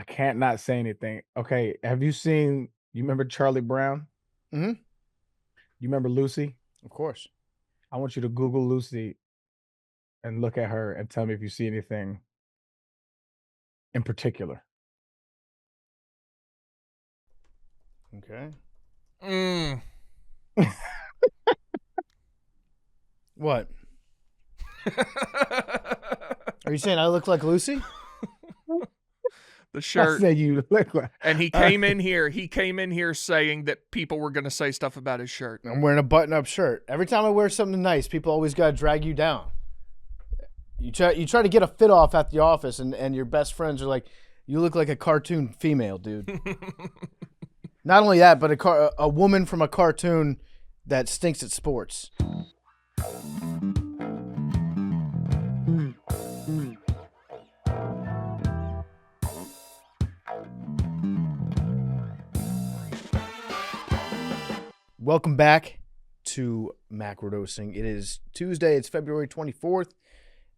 I can't not say anything. Okay, have you seen? You remember Charlie Brown? Mm-hmm. You remember Lucy? Of course. I want you to Google Lucy and look at her and tell me if you see anything in particular. Okay. Mm. What? Are you saying I look like Lucy? The I shirt. said you look like. And he came in here. He came in here saying that people were going to say stuff about his shirt. I'm wearing a button-up shirt. Every time I wear something nice, people always got to drag you down. You try to get a fit off at the office, and your best friends are like, "You look like a cartoon female, dude." Not only that, but a woman from a cartoon that stinks at sports. Welcome back to Macrodosing. It is Tuesday. It's February 24th,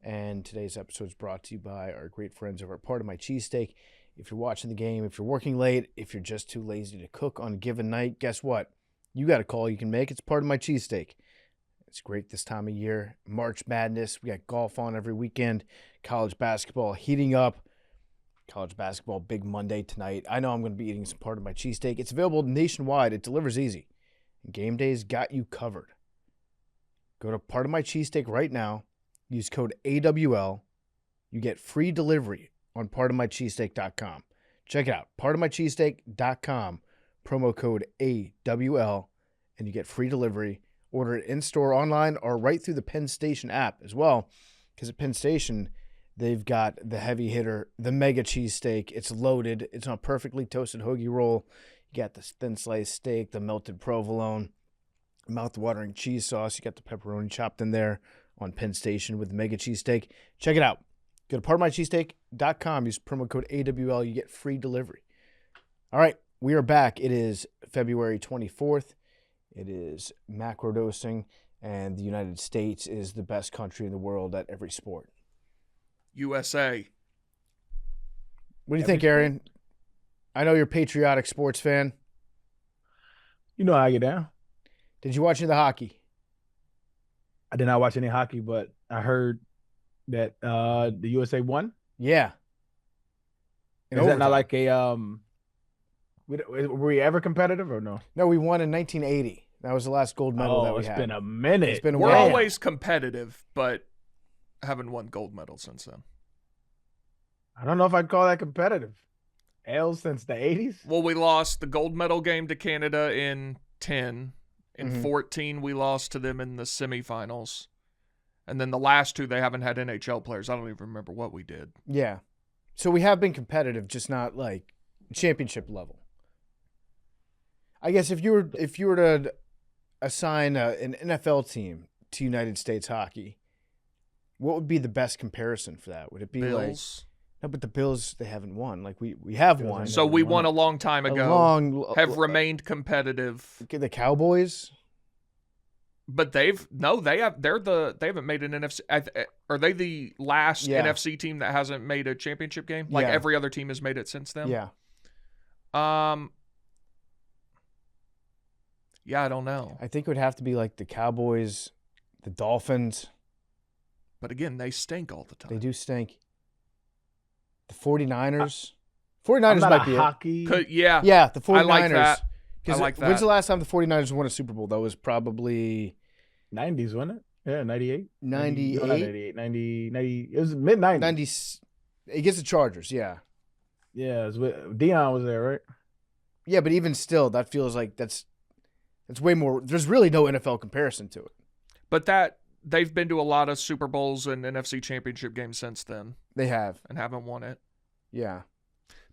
and today's episode is brought to you by our great friends over at Part of My Cheesesteak. If you're watching the game, if you're working late, if you're just too lazy to cook on a given night, guess what? You got a call you can make. It's Part of My Cheesesteak. It's great this time of year. March Madness. We got golf on every weekend. College basketball heating up. College basketball big Monday tonight. I know I'm going to be eating some Part of My Cheesesteak. It's available nationwide. It delivers easy. Game Day's got you covered. Go to Part of My Cheesesteak right now. Use code AWL. You get free delivery on partofmycheesesteak.com. Check it out. Partofmycheesesteak.com. Promo code AWL. And you get free delivery. Order it in-store, online, or right through the Penn Station app as well. Because at Penn Station, they've got the heavy hitter, the mega cheesesteak. It's loaded. It's on a perfectly toasted hoagie roll. You got the thin sliced steak, the melted provolone, mouth-watering cheese sauce. You got the pepperoni chopped in there on Penn Station with the mega cheesesteak. Check it out. Go to partofmycheesesteak.com. Use promo code AWL. You get free delivery. All right, we are back. It is February 24th. It is macrodosing, and the United States is the best country in the world at every sport. USA. What do you think, Aaron? I know you're a patriotic sports fan. You know how I get down. Did you watch any of the hockey? I did not watch any hockey, but I heard that the USA won. Yeah. In Is that overtime. not like a were we ever competitive or no? No, we won in 1980. That was the last gold medal that we had. It's been a minute. It's been a We're while. always competitive, but haven't won gold medals since then. I don't know if I'd call that competitive. L since the 80s? Well, we lost the gold medal game to Canada in 10. In 14, we lost to them in the semifinals. And then the last two, they haven't had NHL players. I don't even remember what we did. Yeah. So we have been competitive, just not like championship level. I guess if you were to assign an NFL team to United States hockey, what would be the best comparison for that? Would it be Bills. No, but the Bills, they haven't won. Like we have won. So we won a long time ago. Have remained competitive. The Cowboys? But they haven't made an NFC. Are they the last NFC team that hasn't made a championship game? Like every other team has made it since then? Yeah. Yeah, I don't know. I think it would have to be like the Cowboys, the Dolphins. But again, they stink all the time. They do stink. The 49ers. 49ers might be hockey. Yeah. Yeah, the 49ers. I like that. When's the last time the 49ers won a Super Bowl? That was probably 90s, wasn't it? Yeah, 98. 98. No, not 98. 90. It was mid 90s. 90s. Against the Chargers, yeah. Yeah, it was Deion was there, right? Yeah, but even still, that feels like that's way more. There's really no NFL comparison to it. But they've been to a lot of Super Bowls and NFC Championship games since then. They have. And haven't won it. Yeah.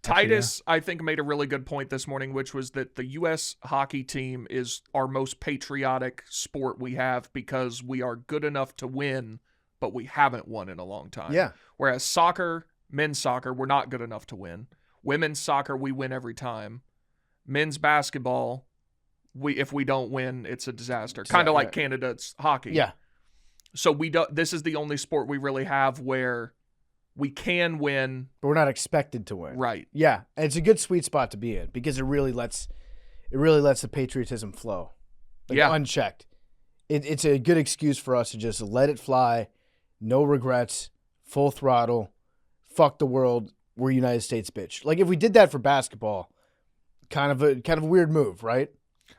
Titus, I think, made a really good point this morning, which was that the U.S. hockey team is our most patriotic sport we have because we are good enough to win, but we haven't won in a long time. Yeah. Whereas soccer, men's soccer, we're not good enough to win. Women's soccer, we win every time. Men's basketball, if we don't win, it's a disaster. Kind of like Canada's hockey. Yeah. So this is the only sport we really have where We can win. but we're not expected to win. Right. Yeah, and it's a good sweet spot to be in because it really lets the patriotism flow, unchecked. It's a good excuse for us to just let it fly, no regrets, full throttle, fuck the world. We're United States, bitch. Like if we did that for basketball, kind of a weird move, right?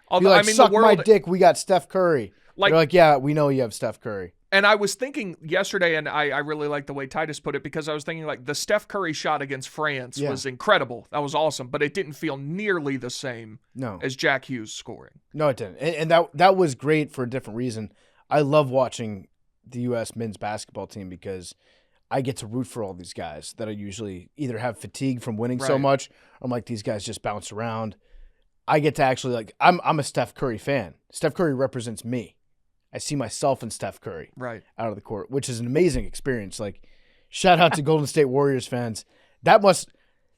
Although, Be like, I mean, suck the world, my dick. We got Steph Curry. Like, they're like, yeah, we know you have Steph Curry. And I was thinking yesterday, and I really like the way Titus put it, because I was thinking like the Steph Curry shot against France was incredible. That was awesome, but it didn't feel nearly the same as Jack Hughes scoring. No, it didn't. And that was great for a different reason. I love watching the U.S. men's basketball team because I get to root for all these guys that I usually either have fatigue from winning so much, or I'm like, these guys just bounce around. I get to actually I'm a Steph Curry fan. Steph Curry represents me. I see myself in Steph Curry out of the court, which is an amazing experience. Like, shout out to Golden State Warriors fans. That must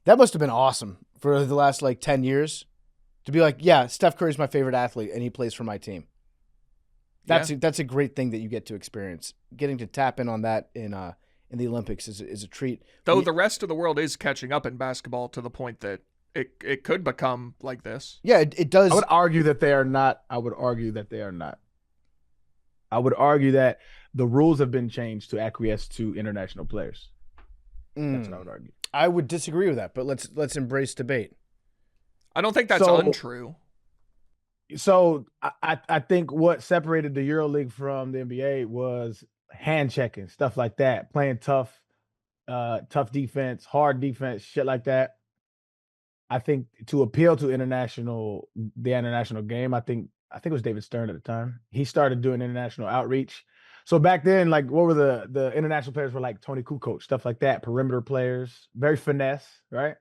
have been awesome for the last 10 years to be like, yeah, Steph Curry's my favorite athlete and he plays for my team. That's a great thing that you get to experience. Getting to tap in on that in the Olympics is a treat. Though the rest of the world is catching up in basketball to the point that it could become like this. Yeah, it does. I would argue that they are not. I would argue that the rules have been changed to acquiesce to international players. That's what I would argue. I would disagree with that, but let's embrace debate. I don't think that's untrue. So I think what separated the EuroLeague from the NBA was hand checking, stuff like that, playing tough defense, hard defense, shit like that. I think to appeal to the international game, I think it was David Stern at the time. He started doing international outreach. So back then, what were the international players were like Tony Kukoc, stuff like that, perimeter players, very finesse, right?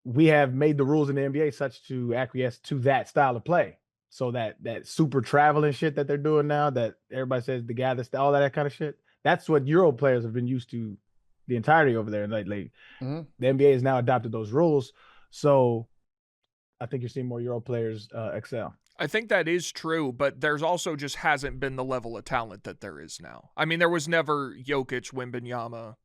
We have made the rules in the NBA such to acquiesce to that style of play. So that super traveling shit that they're doing now, that everybody says the gather, all that kind of shit, that's what Euro players have been used to the entirety over there lately. The NBA has now adopted those rules. So I think you're seeing more Euro players excel. I think that is true, but there's also just hasn't been the level of talent that there is now. I mean, there was never Jokic, Wembanyama,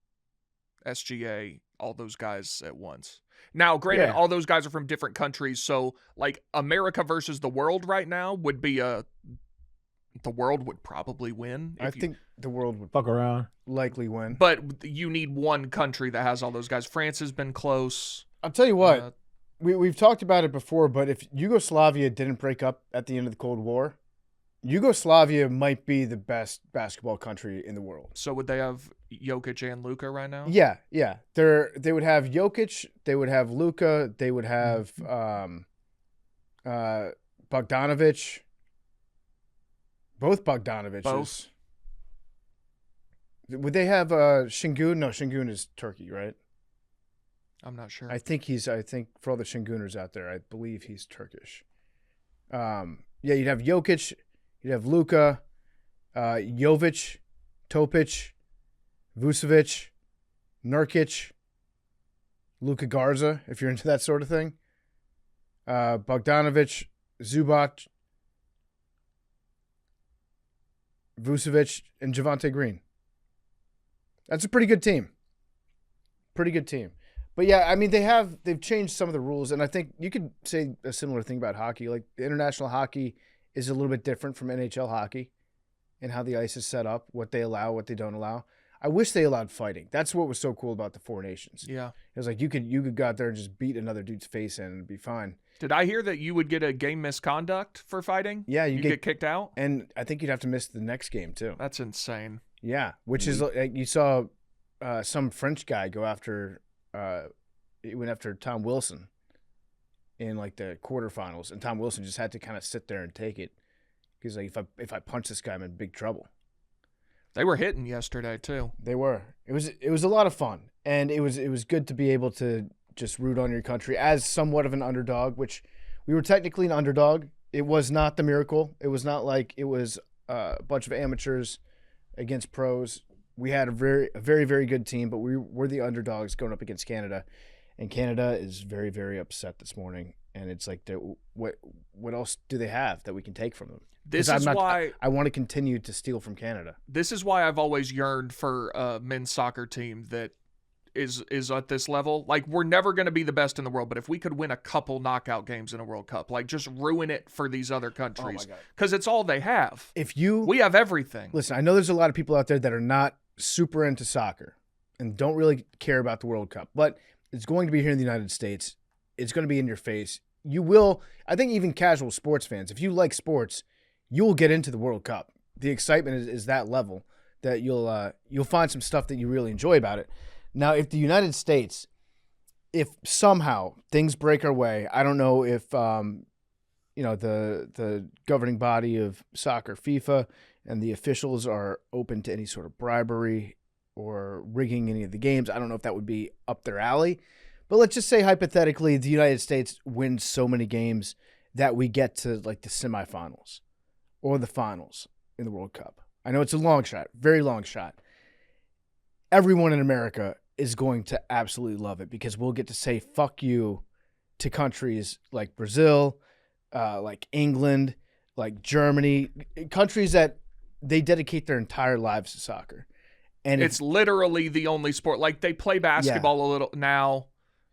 SGA, all those guys at once. Now, granted, all those guys are from different countries, so America versus the world right now would be the world would probably win. I think the world would fuck around, likely win. But you need one country that has all those guys. France has been close. I'll tell you what, we've talked about it before, but if Yugoslavia didn't break up at the end of the Cold War, Yugoslavia might be the best basketball country in the world. So would they have Jokic and Luka right now? Yeah. They would have Jokic, they would have Luka, they would have Bogdanovic. Both Bogdanoviches. Both. Would they have Şengün? No, Şengün is Turkey, right? I'm not sure. I think for all the Şengüners out there, I believe he's Turkish. You'd have Jokic, you'd have Luka, Jovic, Topic, Vucevic, Nurkic, Luka Garza, if you're into that sort of thing. Bogdanovic, Zubac, Vucevic, and Javonte Green. That's a pretty good team. But yeah, I mean, they've changed some of the rules, and I think you could say a similar thing about hockey. Like, international hockey is a little bit different from NHL hockey and how the ice is set up, what they allow, what they don't allow. I wish they allowed fighting. That's what was so cool about the Four Nations. Yeah. It was like you could go out there and just beat another dude's face in and it'd be fine. Did I hear that you would get a game misconduct for fighting? Yeah, you get kicked out? And I think you'd have to miss the next game too. That's insane. Yeah, which is you saw some French guy go after he went after Tom Wilson in the quarterfinals, and Tom Wilson just had to kind of sit there and take it because if I punch this guy, I'm in big trouble. They were hitting yesterday too. They were. It was a lot of fun, and it was good to be able to just root on your country as somewhat of an underdog, which we were technically an underdog. It was not the Miracle. It was not like it was a bunch of amateurs against pros. We had a very, very good team, but we were the underdogs going up against Canada, and Canada is very, very upset this morning. and it's like, what else do they have that we can take from them? This is why I want to continue to steal from Canada. This is why I've always yearned for a men's soccer team that is at this level. Like, we're never going to be the best in the world, but if we could win a couple knockout games in a World Cup, like, just ruin it for these other countries, because it's all they have. We have everything. Listen, I know there's a lot of people out there that are not super into soccer and don't really care about the World Cup, but it's going to be here in the United States. It's going to be in your face. You will, I think even casual sports fans, if you like sports, you will get into the World Cup. The excitement is that level that you'll find some stuff that you really enjoy about it. Now, if the United States, if somehow things break our way, I don't know if the governing body of soccer, FIFA, and the officials are open to any sort of bribery or rigging any of the games. I don't know if that would be up their alley. But let's just say hypothetically the United States wins so many games that we get to like the semifinals or the finals in the World Cup. I know it's a long shot, very long shot. Everyone in America is going to absolutely love it because we'll get to say fuck you to countries like Brazil, like England, like Germany, countries that they dedicate their entire lives to soccer. And it's literally the only sport. Like, they play basketball a little now.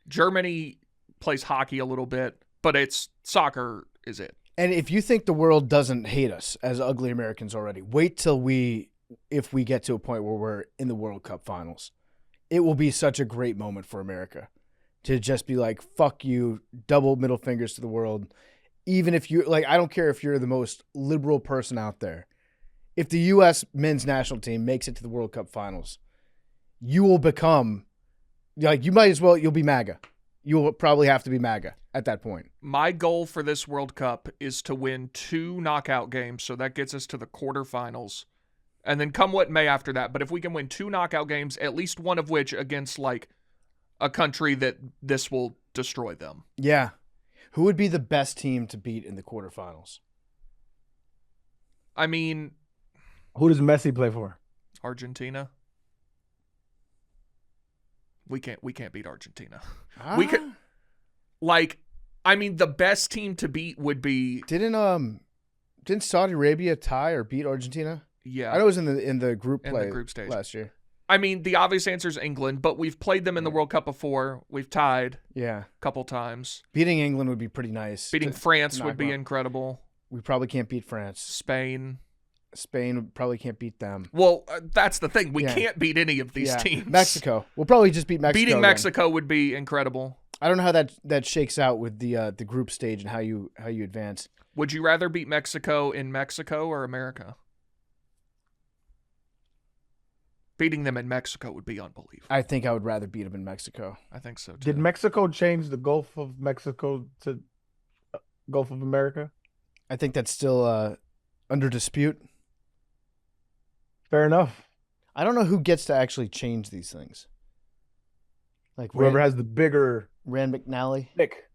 Germany plays hockey a little bit, but it's soccer is it. And if you think the world doesn't hate us as ugly Americans already, wait till if we get to a point where we're in the World Cup finals. It will be such a great moment for America to just be like, fuck you, double middle fingers to the world. Even if you, like, I don't care if you're the most liberal person out there. If the U.S. men's national team makes it to the World Cup finals, you will become, like, you'll be MAGA. You will probably have to be MAGA at that point. My goal for this World Cup is to win 2 knockout games, so that gets us to the quarterfinals. And then come what may after that. But if we can win 2 knockout games, at least one of which against, like, a country that this will destroy them. Yeah. Who would be the best team to beat in the quarterfinals? I mean, who does Messi play for? Argentina. We can't beat Argentina. Ah. We could, like, I mean, the best team to beat would be. Didn't Saudi Arabia tie or beat Argentina? Yeah, I know it was in the group play in the group stage last year. I mean, the obvious answer is England, but we've played them in the World Cup before. We've tied a couple times. Beating England would be pretty nice. Beating France would be incredible. We probably can't beat France. Spain probably can't beat them. Well, that's the thing. We can't beat any of these teams. Mexico. We'll probably just beat Mexico. Beating Mexico would be incredible. I don't know how that shakes out with the group stage and how you advance. Would you rather beat Mexico in Mexico or America? Beating them in Mexico would be unbelievable. I think I would rather beat them in Mexico. I think so, too. Did Mexico change the Gulf of Mexico to Gulf of America? I think that's still under dispute. Fair enough. I don't know who gets to actually change these things. Like whoever has the bigger... Rand McNally? Nick.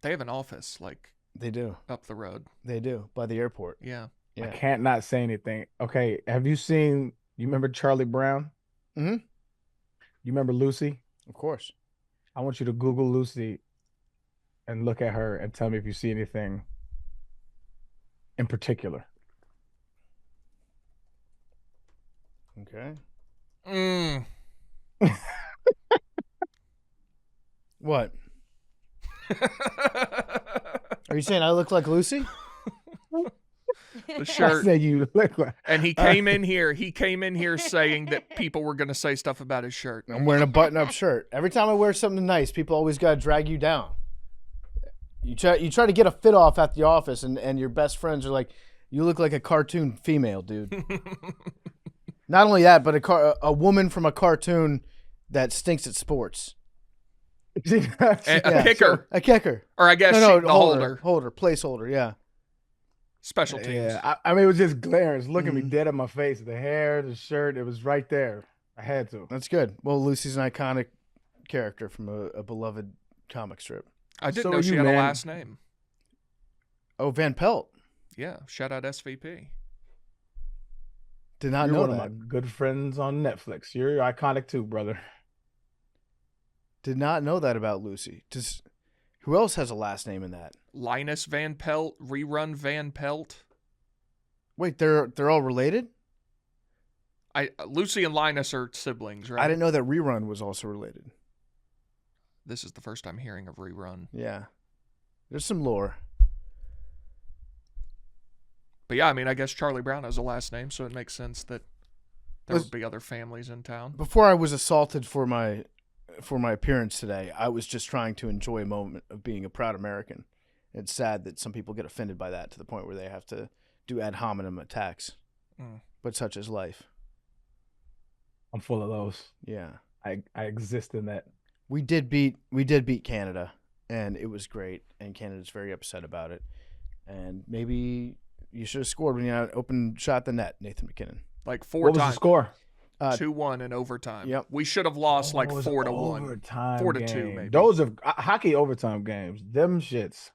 They have an office, like... They do. Up the road. They do, by the airport. Yeah. I can't not say anything. Okay, have you remember Charlie Brown? Mm-hmm. You remember Lucy? Of course. I want you to Google Lucy and look at her and tell me if you see anything in particular. Okay. What? Are you saying I look like Lucy? The shirt. I said you look like. And he came in here. He came in here saying that people were going to say stuff about his shirt. I'm wearing a button-up shirt. Every time I wear something nice, people always got to drag you down. You try to get a fit off at the office, and your best friends are like, "You look like a cartoon female, dude." Not only that, but a woman from a cartoon that stinks at sports. A kicker. A kicker. Or I guess the holder. Holder, placeholder, yeah. Special teams. Yeah, I mean, it was just glaring. It's looking me dead at my face. The hair, the shirt, it was right there. I had to. That's good. Well, Lucy's an iconic character from a beloved comic strip. I didn't know she had a last name. Oh, Van Pelt. Yeah, shout out SVP. Did not You're know one that. of my good friends on Netflix. You're iconic too, brother. Did not know that about Lucy. Who else has a last name in that? Linus Van Pelt, Rerun Van Pelt. Wait, they're all related? Lucy and Linus are siblings, right? I didn't know that Rerun was also related. This is the first time hearing of Rerun. Yeah. There's some lore. But yeah, I mean, I guess Charlie Brown has a last name, so it makes sense that there would be other families in town. Before I was assaulted for my appearance today, I was just trying to enjoy a moment of being a proud American. It's sad that some people get offended by that to the point where they have to do ad hominem attacks. But such is life. I'm full of those. Yeah. I exist in that. We did beat Canada, and it was great, and Canada's very upset about it. And maybe you should have scored when you had open shot the net, Nathan McKinnon. Like 4 What was times. the score? 2-1 in overtime. Yep. We should have lost like It was 4-1. overtime 4-2 game. maybe. Those are hockey overtime games. Them shits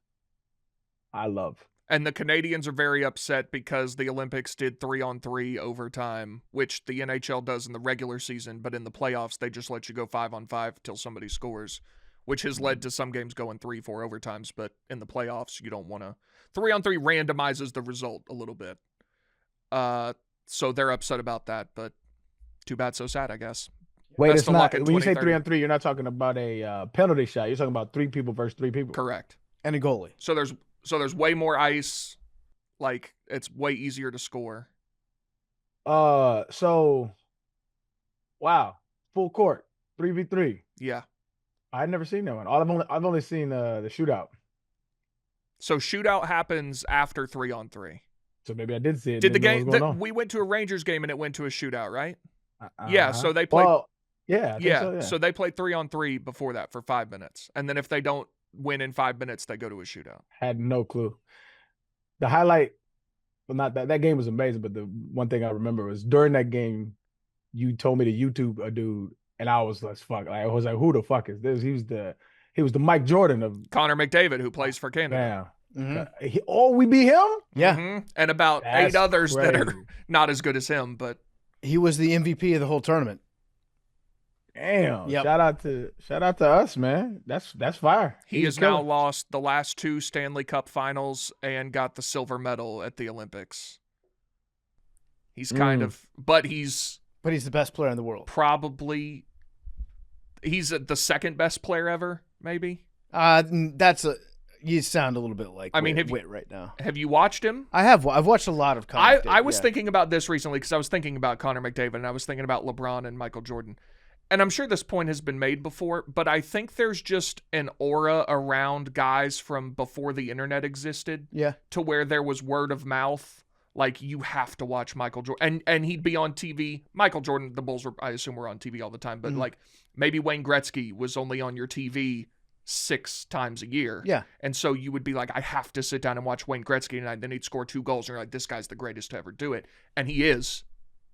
I love. And the Canadians are very upset because the Olympics did 3-on-3 overtime, which the NHL does in the regular season, but in the playoffs they just let you go 5-on-5 till somebody scores, which has led to some games going 3-4 overtimes, but in the playoffs you don't want to. 3-on-3 randomizes the result a little bit. So they're upset about that, but too bad, so sad, I guess. Wait, Best it's of luck not. in When you say 2030. 3-on-3, you're not talking about a penalty shot. You're talking about 3 people versus 3 people. Correct. And a goalie. So there's way more ice. Like, it's way easier to score. So, wow, full court, 3v3. Yeah. I've never seen that one. I've only seen the shootout. So shootout happens after 3-on-3. So maybe I did see it. Did the didn't know game? what was going on. We went to a Rangers game and it went to a shootout, right? Yeah. So they played. Well, yeah, I think Yeah. so, So they played 3-on-3 before that for 5 minutes, and then if they don't win in 5 minutes, they go to a shootout. had no clue. The highlight, well, not that game was amazing, but the one thing I remember was during that game, you told me to YouTube a dude, and I was like, "Fuck!" I was like, "Who the fuck is this?" He was the Mike Jordan of Connor McDavid, who plays for Canada. damn. Mm-hmm. We beat him. Yeah. Mhm. And about That's 8 others that are crazy. not as good as him, but He was the MVP of the whole tournament. Damn! Yep. Shout out to us, man. That's fire. he He's has now killing. lost the last 2 Stanley Cup finals and got the silver medal at the Olympics. He's kind of, but he's But he's the best player in the world. probably, he's the second best player ever, maybe. You sound a little bit like I mean, Wit right now. Have you watched him? I've watched a lot of Connor I was yeah. thinking about this recently because I was thinking about Connor McDavid and I was thinking about LeBron and Michael Jordan. And I'm sure this point has been made before, but I think there's just an aura around guys from before the internet existed Yeah. to where there was word of mouth. Like, you have to watch Michael Jordan. And he'd be on TV. Michael Jordan, the Bulls, I assume, were on TV all the time. But, like, maybe Wayne Gretzky was only on your TV 6 times a year. Yeah. And so you would be like, I have to sit down and watch Wayne Gretzky tonight. Then he'd score 2 goals. And you're like, this guy's the greatest to ever do it. And he is,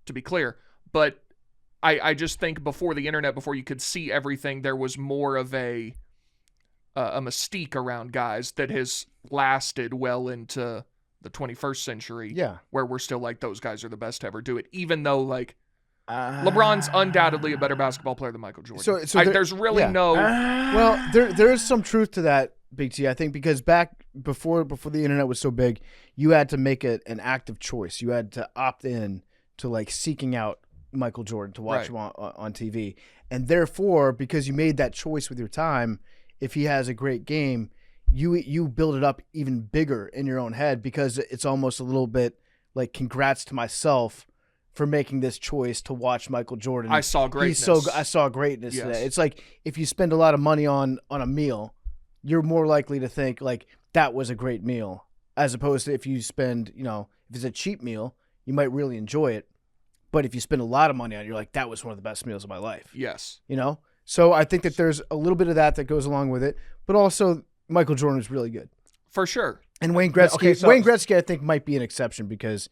to be clear. But I just think before the internet, before you could see everything, there was more of a mystique around guys that has lasted well into the 21st century. Yeah. Where we're still like, those guys are the best to ever do it. Even though, like, LeBron's undoubtedly a better basketball player than Michael Jordan. So there's really no... Well, there is some truth to that, Big T, I think, because back before the internet was so big, you had to make an active choice. You had to opt in to, like, seeking out Michael Jordan to watch him on TV. And therefore, because you made that choice with your time, if he has a great game, you build it up even bigger in your own head, because it's almost a little bit like, congrats to myself for making this choice to watch Michael Jordan. I saw greatness. I saw greatness Yes. today. It's like, if you spend a lot of money on a meal, you're more likely to think, like, that was a great meal, as opposed to if you spend, if it's a cheap meal, you might really enjoy it. But if you spend a lot of money on it, you're like, that was one of the best meals of my life. Yes. So I think that there's a little bit of that goes along with it. But also, Michael Jordan is really good. For sure. And Wayne Gretzky, okay, so- Wayne Gretzky, I think, might be an exception, because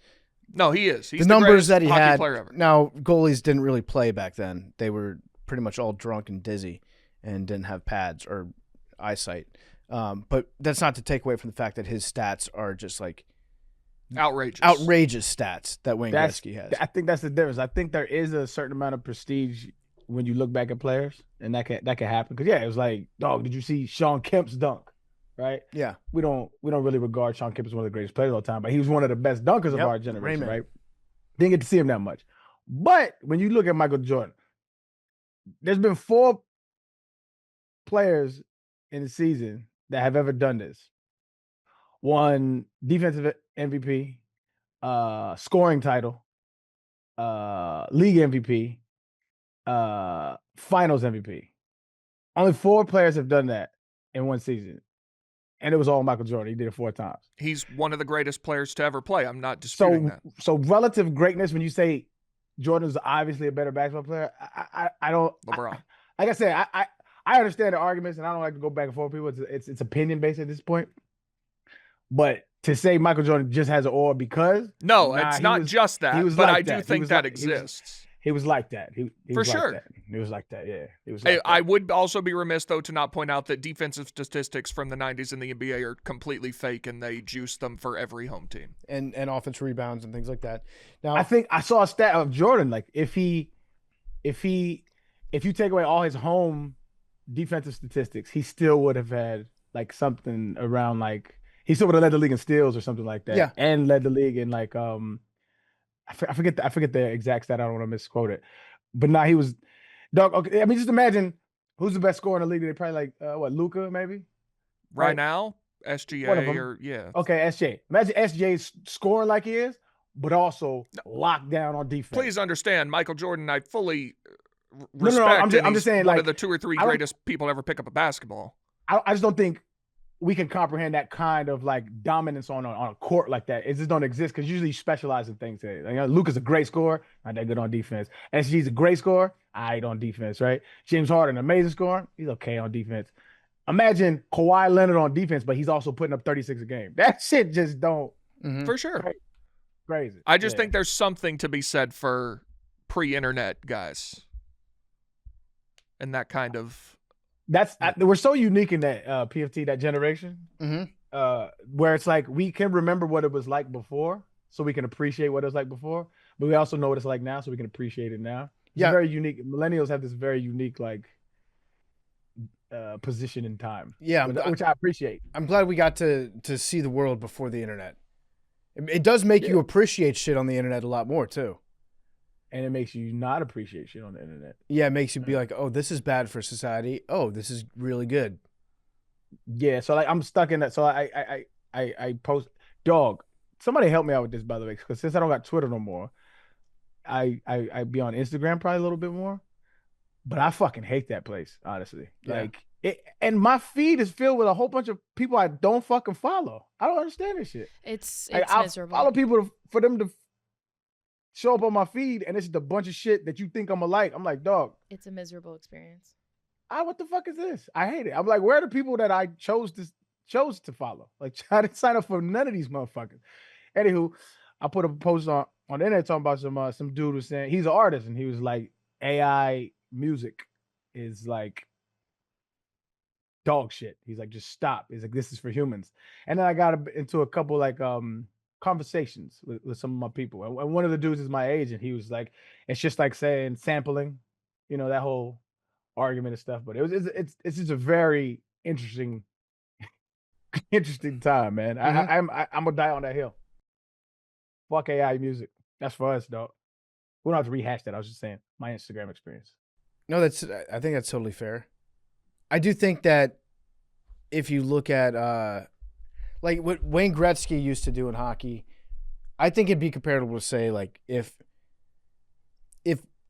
No, he is. He's the numbers greatest that he hockey had. player ever. Now, goalies didn't really play back then. They were pretty much all drunk and dizzy and didn't have pads or eyesight. But that's not to take away from the fact that his stats are just like outrageous stats that Wayne Gretzky has. I think that's the difference. I think there is a certain amount of prestige when you look back at players, and that can happen. Because it was like, dog, did you see Sean Kemp's dunk? right? Yeah. We don't really regard Sean Kemp as one of the greatest players of all time, but he was one of the best dunkers of our generation, Raymond. right? Didn't get to see him that much. But when you look at Michael Jordan, there's been 4 players in the season that have ever done this. Won defensive MVP, scoring title, league MVP, finals MVP. Only 4 players have done that in one season. And it was all Michael Jordan. He did it 4 times. He's one of the greatest players to ever play. I'm not disputing that. So relative greatness, when you say Jordan's obviously a better basketball player, I don't. LeBron. Like I said, I understand the arguments, and I don't like to go back and forth with people. It's opinion based at this point. But to say Michael Jordan just has an aura because it's not just that. But like I do think that exists. He was like that. He For was sure. Like that. He was like that. Yeah. He was like I would also be remiss, though, to not point out that defensive statistics from the 90s in the NBA are completely fake, and they juice them for every home team. And offense rebounds and things like that. Now, I think I saw a stat of Jordan. Like if you take away all his home defensive statistics, he still would have had like something around like he still would have led the league in steals or something like that. Yeah. And led the league in like I forget the exact stat. I don't want to misquote it. But now he was dog. Okay, I mean, just imagine who's the best scorer in the league. They probably like Luka maybe. Right now, SGA or Okay, SJ. Imagine SJ scoring like he is, but also locked down on defense. Please understand, Michael Jordan, I fully respect. I'm just saying, one like, of the 2 or 3 greatest people ever pick up a basketball. I just don't think we can comprehend that kind of like dominance on a court like that. It just don't exist because usually you specialize in things. Like, Luka's a great scorer, not that good on defense. SG's a great scorer, aight on defense, right? James Harden, amazing scorer, he's okay on defense. Imagine Kawhi Leonard on defense, but he's also putting up 36 a game. That shit just don't. For sure. Crazy. I just think there's something to be said for pre-internet guys. And that kind of... we're so unique in that PFT, that generation, where it's like we can remember what it was like before, so we can appreciate what it was like before, but we also know what it's like now, so we can appreciate it now. It's very unique. Millennials have this very unique like position in time, which I appreciate. I'm glad we got to see the world before the internet. It does make you appreciate shit on the internet a lot more too. And it makes you not appreciate shit on the internet. Yeah, it makes you be like, oh, this is bad for society. Oh, this is really good. Yeah, so like I'm stuck in that. So I post, dog. Somebody help me out with this, by the way, because since I don't got Twitter no more, I be on Instagram probably a little bit more. But I fucking hate that place, honestly. Yeah. Like and my feed is filled with a whole bunch of people I don't fucking follow. I don't understand this shit. It's like, miserable. I follow people for them to show up on my feed, and it's just a bunch of shit that you think I'm like. I'm like, dog. It's a miserable experience. What the fuck is this? I hate it. I'm like, where are the people that I chose to follow? Like, I didn't sign up for none of these motherfuckers. Anywho, I put a post on the internet talking about some dude was saying he's an artist, and he was like, AI music is like dog shit. He's like, just stop. He's like, this is for humans. And then I got into a couple like conversations with some of my people, and one of the dudes is my age, and he was like, it's just like saying sampling, that whole argument and stuff. But it's just a very interesting time, man. I'm gonna die on that hill. Fuck AI music. That's for us, dog. We don't have to rehash that. I was just saying my Instagram experience. No, I think that's totally fair. I do think that if you look at like what Wayne Gretzky used to do in hockey, I think it'd be comparable to say like if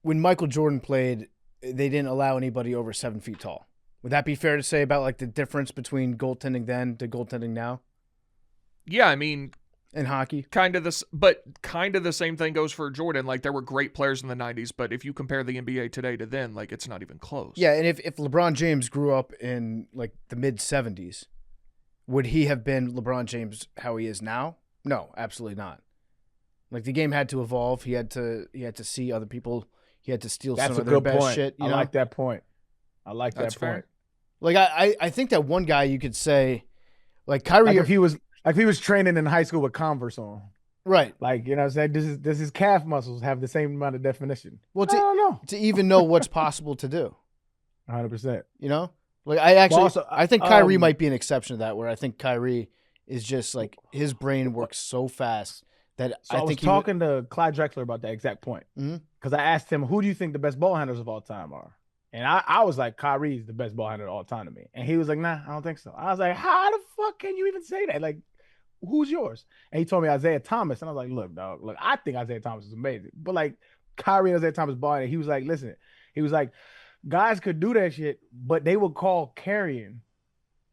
when Michael Jordan played, they didn't allow anybody over 7 feet tall. Would that be fair to say about like the difference between goaltending then to goaltending now? Yeah, I mean, in hockey, kind of the same thing goes for Jordan. Like there were great players in the 90s, but if you compare the NBA today to then, like it's not even close. Yeah, and if LeBron James grew up in like the mid 70s, would he have been LeBron James how he is now? No, absolutely not. Like the game had to evolve. He had to see other people. He had to steal some of their best shit. I like that point. I like that point. Fair. Like I think that one guy you could say, like Kyrie, like if he was training in high school with Converse on, right? Like what I'm saying, does his calf muscles have the same amount of definition? Well, I don't know. To even know what's possible to do. 100%. Like I think Kyrie um, might be an exception to that, where I think Kyrie is just like his brain works so fast that So I was think talking to Clyde Drexler about that exact point Mhm. because I asked him, "Who do you think the best ball handlers of all time are?" And I was like, "Kyrie's the best ball handler of all time to me," and he was like, "Nah, I don't think so." I was like, "How the fuck can you even say that? Like, who's yours?" And he told me Isaiah Thomas, and I was like, "Look, dog, look, I think Isaiah Thomas is amazing, but like Kyrie and Isaiah Thomas ball, and he was like, listen, he was like, guys could do that shit, but they would call carrying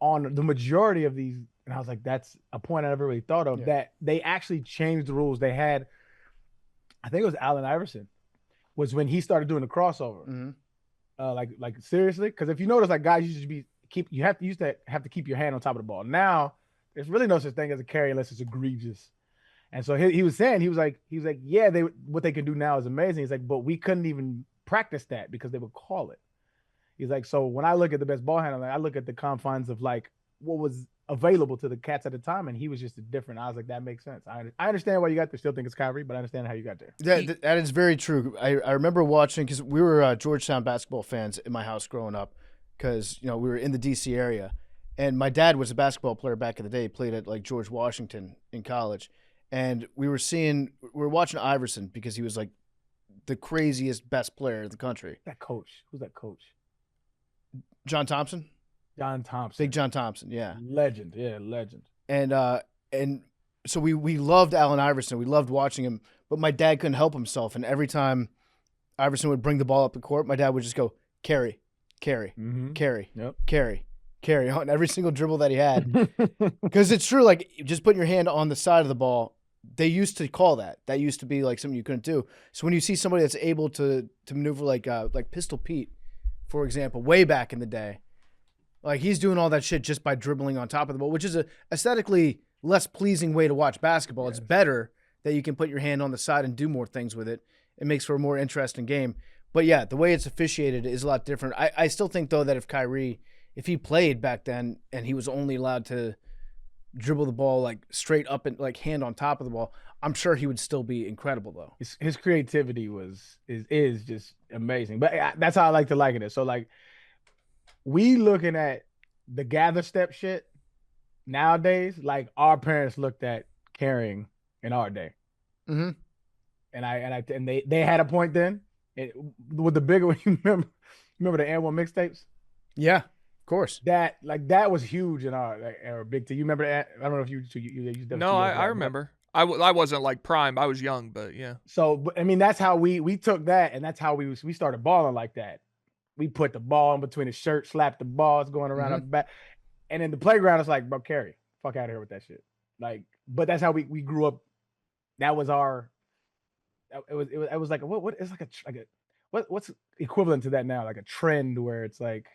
on the majority of these." And I was like, that's a point I never really thought of, that they actually changed the rules. They had, I think it was Allen Iverson, was when he started doing the crossover. Mm-hmm. Like seriously, because if you notice, like guys used to have to keep your hand on top of the ball. Now there's really no such thing as a carry unless it's egregious. And so he was saying, he was like, yeah, what they can do now is amazing. He's like, but we couldn't even practice that because they would call it. He's like, so when I look at the best ball handler, I look at the confines of like what was available to the cats at the time, and he was just different. I was like, that makes sense. I understand why you got there. Still think it's Kyrie, but I understand how you got there. That is very true. I remember watching, because we were Georgetown basketball fans in my house growing up, because we were in the DC area, and my dad was a basketball player back in the day. He played at like George Washington in college, and we were watching Iverson because he was like the craziest best player in the country. That coach, who's that coach? John Thompson. John Thompson. Big John Thompson, yeah. Legend, yeah, legend. And so we loved Allen Iverson. We loved watching him, but my dad couldn't help himself. And every time Iverson would bring the ball up the court, my dad would just go, carry, Mm-hmm. carry, Yep. carry on every single dribble that he had. Because it's true, like just putting your hand on the side of the ball, they used to call that. That used to be like something you couldn't do. So when you see somebody that's able to maneuver like Pistol Pete, for example, way back in the day, like he's doing all that shit just by dribbling on top of the ball, which is a aesthetically less pleasing way to watch basketball. Yes. It's better that you can put your hand on the side and do more things with it. It makes for a more interesting game. But yeah, the way it's officiated is a lot different. I still think though that if he played back then and he was only allowed to dribble the ball like straight up and like hand on top of the ball, I'm sure he would still be incredible though. His creativity is just amazing. But that's how I like to liken it. So like, we looking at the gather step shit nowadays, like our parents looked at carrying in our day. Mm-hmm. And they had a point then. With the bigger one, you remember the N1 mixtapes? Yeah, of course. That was huge in our era. Big T. You remember that? I don't know if you No, I remember. I wasn't like prime. I was young, but yeah. So, but, I mean, that's how we took that, and that's how we started balling like that. We put the ball in between the shirt, slapped the balls going around our back. And in the playground, it's like, bro, carry. Fuck out of here with that shit. Like, but that's how we grew up. That was our, it was like, what it's like a what's equivalent to that now? Like a trend where it's like,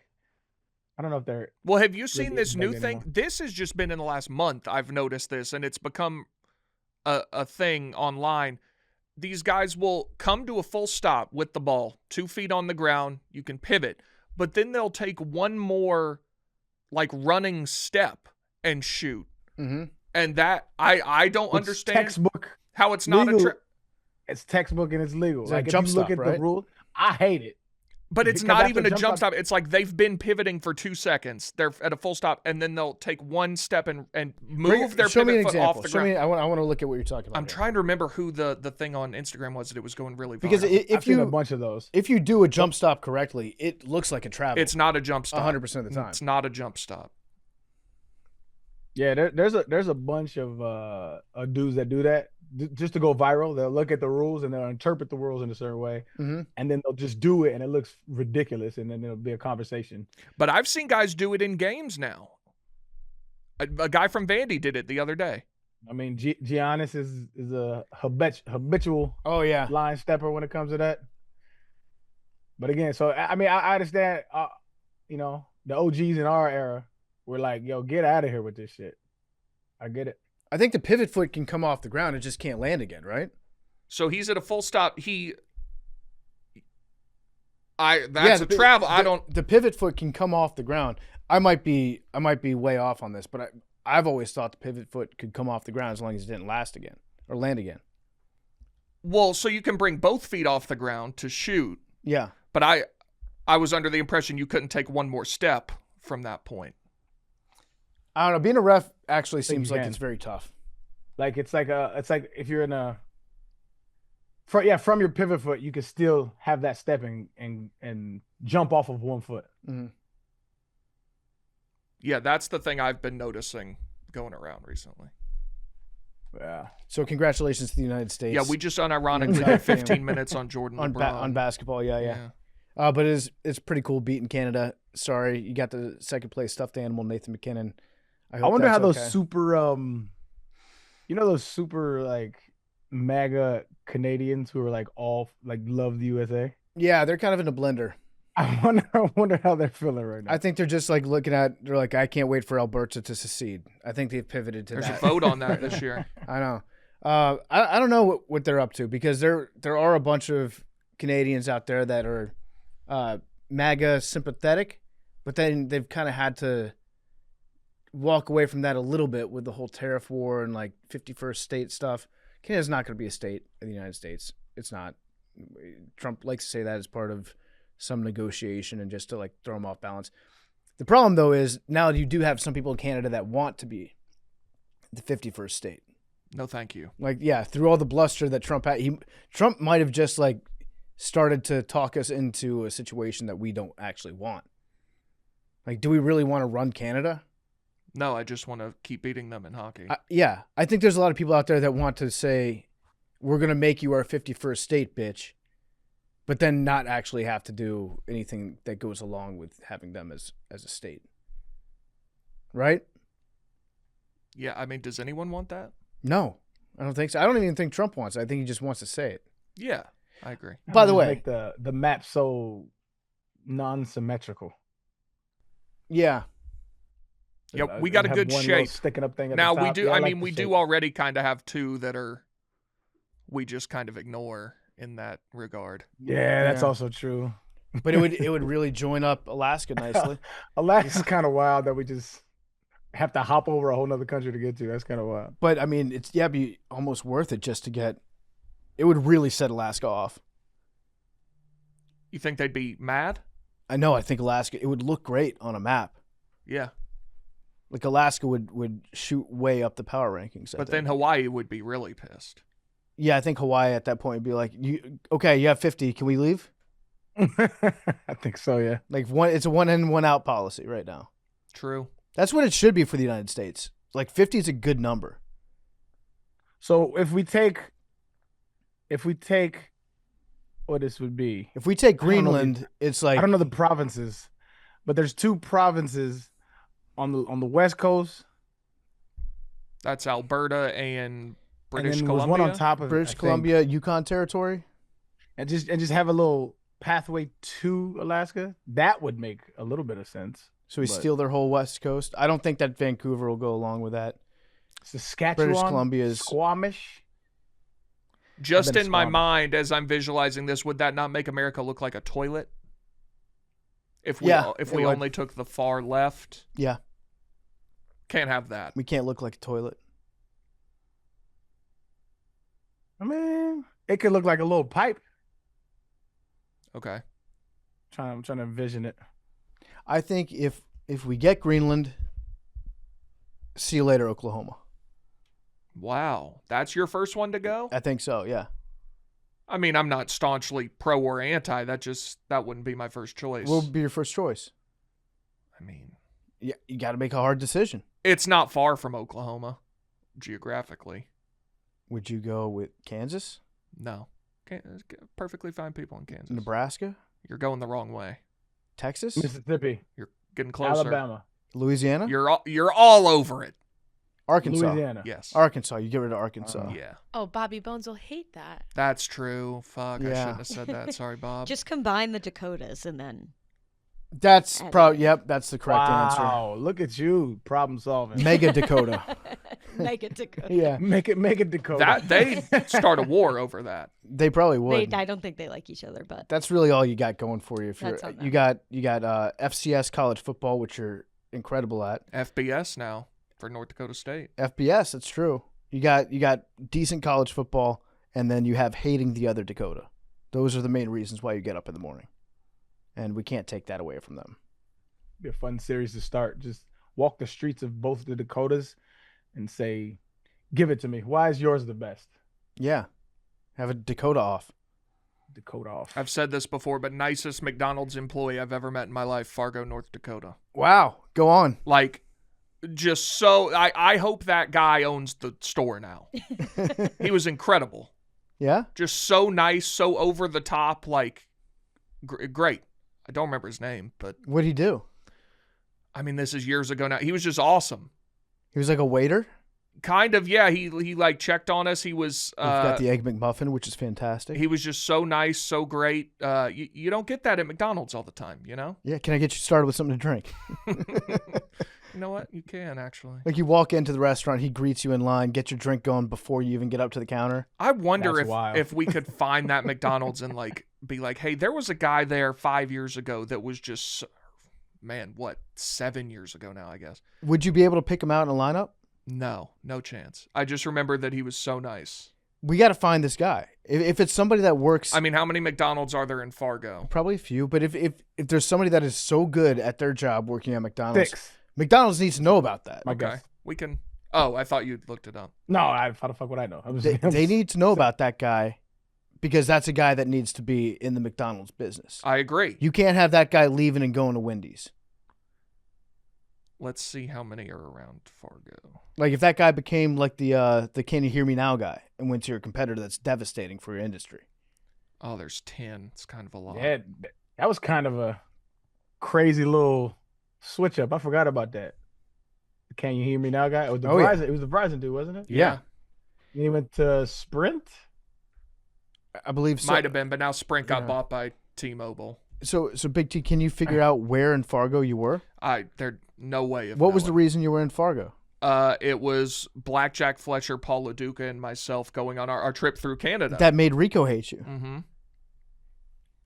I don't know if they're. Well, have you seen this new thing? Anymore. This has just been in the last month. I've noticed this, and it's become a thing online. These guys will come to a full stop with the ball, 2 feet on the ground. You can pivot, but then they'll take one more like running step and shoot. Mm-hmm. And that I don't understand textbook how it's legal. not It's textbook and it's legal. It's like a jump if you look stop, at right? the rule, I hate it. But it's Because not even a after jump stop. It's like they've been pivoting for 2 seconds. They're at a full stop, and then they'll take one step and move their pivot foot off the ground. I want to look at what you're talking about. I'm trying to remember who the thing on Instagram was that it was going really viral. Because I've seen a bunch of those. If you do a jump stop correctly, it looks like a travel. It's not a jump stop. 100% of the time. It's not a jump stop. Yeah, there's a bunch of dudes that do that just to go viral. They'll look at the rules and they'll interpret the rules in a certain way, and then they'll just do it, and it looks ridiculous, and then it'll be a conversation. But I've seen guys do it in games now. A guy from Vandy did it the other day. I mean, Giannis is a habitual line stepper when it comes to that. But again, so I mean, I understand. The OGs in our era were like, "Yo, get out of here with this shit." I get it. I think the pivot foot can come off the ground. It just can't land again, right? So he's at a full stop. That's a travel. The pivot foot can come off the ground. I might be way off on this, but I've always thought the pivot foot could come off the ground as long as it didn't last again or land again. Well, so you can bring both feet off the ground to shoot. Yeah. But I was under the impression you couldn't take one more step from that point. I don't know. Being a ref actually think seems you like can. it's very tough. Like it's like if you're in from your pivot foot, you can still have that step and jump off of 1 foot. Mm-hmm. Yeah, that's the thing I've been noticing going around recently. Yeah. So congratulations to the United States. Yeah, we just unironically did 15 minutes on Jordan on LeBron. on basketball. Yeah. But it's pretty cool beating Canada. Sorry, you got the second place stuffed animal, Nathan McKinnon. I wonder how that's those okay. super those super like MAGA Canadians who are like all like love the USA. Yeah, they're kind of in a blender. I wonder how they're feeling right now. I think they're just like they're like, I can't wait for Alberta to secede. I think they've pivoted to There's that. a vote on that this year. I know. I don't know what they're up to, because there are a bunch of Canadians out there that are MAGA sympathetic, but then they've kind of had to walk away from that a little bit with the whole tariff war and like 51st state stuff. Canada's not going to be a state of the United States. It's not. Trump likes to say that as part of some negotiation and just to like throw them off balance. The problem though is now you do have some people in Canada that want to be the 51st state. No, thank you. Like, yeah, through all the bluster that Trump had, Trump might have just like started to talk us into a situation that we don't actually want. Like, do we really want to run Canada? No, I just want to keep beating them in hockey. Yeah, I think there's a lot of people out there that want to say, we're going to make you our 51st state, bitch, but then not actually have to do anything that goes along with having them as a state. Right? Yeah, I mean, does anyone want that? No, I don't think so. I don't even think Trump wants it. I think he just wants to say it. Yeah, I agree. By the way, make the map so non-symmetrical. Yeah. Yeah, we got a Have good one shape. little sticking up thing at Now the we top. do. Yeah, I like mean, the we shape. do already kind of have two that are we just kind of ignore in that regard. Yeah, that's Yeah. also true. But it would really join up Alaska nicely. Alaska's kind of wild that we just have to hop over a whole nother country to get to. That's kind of wild. But I mean, it's be almost worth it just to get. It would really set Alaska off. You think they'd be mad? I know. I think Alaska. It would look great on a map. Yeah, Like Alaska would shoot way up the power rankings. but then Hawaii would be really pissed. Yeah, I think Hawaii at that point would be like, okay, you have 50. Can we leave? I think so. Yeah. Like it's a 1 in, 1 out policy right now. True. That's what it should be for the United States. Like 50 is a good number. So if we take what this would be, If we take I don't know Greenland, it's like I don't know the provinces, but there's 2 provinces on the West Coast. That's Alberta and British and then Columbia. was one on top of it, I British think. Columbia, Yukon Territory. and just have a little pathway to Alaska. That would make a little bit of sense. So we But- steal their whole West Coast. I don't think that Vancouver will go along with that. Saskatchewan, British Columbia is- Squamish. Just I've been in my Squamish. mind, as I'm visualizing this, would that not make America look like a toilet? If we Yeah, if it we would. only took the far left, Yeah, can't have that. we can't look like a toilet. I mean, it could look like a little pipe. Okay. I'm trying to envision it. I think if we get Greenland, see you later, Oklahoma. Wow, that's your first one to go? I think so. Yeah. I mean, I'm not staunchly pro or anti. That wouldn't be my first choice. What would be your first choice? I mean, Yeah, you got to make a hard decision. it's not far from Oklahoma, geographically. Would you go with Kansas, No, perfectly fine people in Kansas. Nebraska, You're going the wrong way. Texas, Mississippi, You're getting closer. Alabama, Louisiana, You're all over it. Arkansas? Louisiana. Yes. Arkansas. You get rid of Arkansas. Yeah, Oh, Bobby Bones will hate that. that's true. Fuck, I Yeah. shouldn't have said that. Sorry, Bob. Just combine the Dakotas and then That's I probably don't- yep. That's the correct Wow, look at you, problem answer. solving. Mega Dakota. make it Dakota. Yeah, Make it Dakota. That they start a war over that. they probably would. I don't think they like each other, but That's really all you got going for you. If you're That's on you them. got FCS college football, which you're incredible at. FBS now for North Dakota State. FBS, that's true. You got decent college football, and then you have hating the other Dakota. Those are the main reasons why you get up in the morning, and we can't take that away from them. Be a fun series to start. Just walk the streets of both the Dakotas and say, "Give it to me. Why is yours the best?" Yeah. Have a Dakota off. Dakota off. I've said this before, but nicest McDonald's employee I've ever met in my life, Fargo, North Dakota. Wow. Go on. Like, just so I hope that guy owns the store now. He was incredible. Yeah? Just so nice, so over the top, like great. I don't remember his name, but What'd he do? I mean, this is years ago now. He was just awesome. He was like a waiter? Kind of, yeah. He like checked on us. He was We've got the Egg McMuffin, which is fantastic. he was just so nice, so great. You don't get that at McDonald's all the time, you know? Yeah, can I get you started with something to drink? You know what? You can actually. Like you walk into the restaurant, he greets you in line, get your drink going before you even get up to the counter. I wonder That's wild. if we could find that McDonald's and like be like, hey, there was a guy there 5 years ago that was just, man, what, 7 years ago now, I guess. Would you be able to pick him out in a lineup? No chance. I just remember that he was so nice. We got to find this guy. If it's somebody that works, I mean, how many McDonald's are there in Fargo? probably a few, but if there's somebody that is so good at their job working at McDonald's, 6. McDonald's needs to know about that. My Okay, guess. we can. Oh, I thought you looked it up. No, how the fuck would I know? I'm They, I'm they need to know about that guy because that's a guy that needs to be in the McDonald's business. I agree. You can't have that guy leaving and going to Wendy's. Let's see how many are around Fargo. Like if that guy became like the Can You Hear Me Now guy and went to your competitor, that's devastating for your industry. Oh, there's 10. It's kind of a lot. Yeah, that was kind of a crazy little switch up. I forgot about that. Can you hear me now, guy? It was the Oh, yeah. Verizon. It was the Verizon dude, wasn't it? Yeah. And he went to Sprint. I believe so. Might have been, but now Sprint got Yeah. bought by T-Mobile. So Big T, can you figure out where in Fargo you were? There's no way of What was the knowing. reason you were in Fargo? It was Blackjack Fletcher, Paul LaDuca, and myself going on our trip through Canada. That made Rico hate you. Mm-hmm.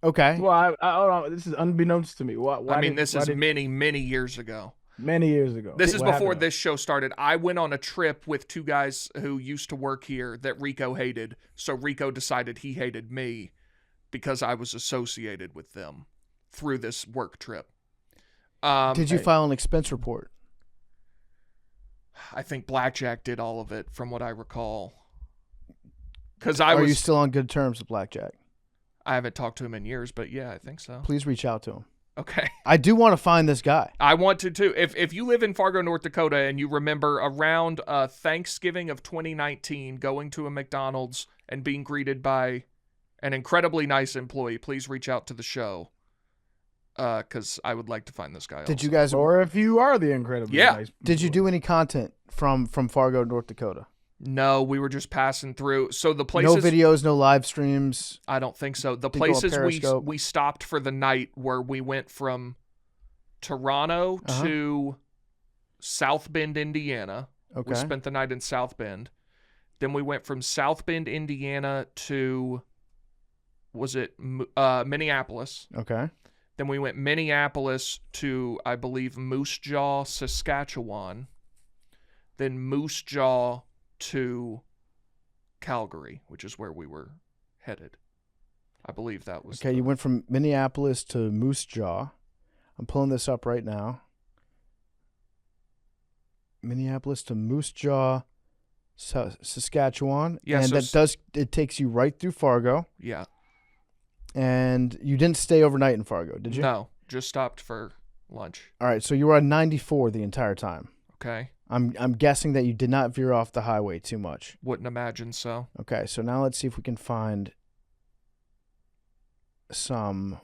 Okay. Well, I hold on. This is unbeknownst to me. Why I mean, did- this why is did- many years ago. many years ago. This is What before happened? this show started. I went on a trip with two guys who used to work here that Rico hated. So Rico decided he hated me because I was associated with them through this work trip. Did you file an expense report? I think Blackjack did all of it from what I recall. Because Are you still on good terms with Blackjack? I haven't talked to him in years, but yeah, I think so. Please reach out to him. Okay. I do want to find this guy. I want to too. If you live in Fargo, North Dakota, and you remember around Thanksgiving of 2019 going to a McDonald's and being greeted by an incredibly nice employee, please reach out to the show. Because I would like to find this guy. Did you also. guys? Or if you are the incredibly Yeah. nice Did you people. do any content from Fargo, North Dakota? No, we were just passing through. So the places. No videos, no live streams. I don't think so. The Didn't go on places Periscope? we stopped for the night where we went from Toronto Uh-huh. to South Bend, Indiana. Okay. We spent the night in South Bend. Then we went from South Bend, Indiana to, was it Minneapolis? Okay. Then we went Minneapolis to, I believe, Moose Jaw, Saskatchewan. Then Moose Jaw to Calgary, which is where we were headed. I believe that was. Okay. You went from Minneapolis to Moose Jaw. I'm pulling this up right now. Minneapolis to Moose Jaw, Saskatchewan. Yeah, and so it takes you right through Fargo. Yeah. And you didn't stay overnight in Fargo, did you? No, just stopped for lunch. All right, so you were on 94 the entire time. Okay. I'm guessing that you did not veer off the highway too much. Wouldn't imagine so. Okay, so now let's see if we can find some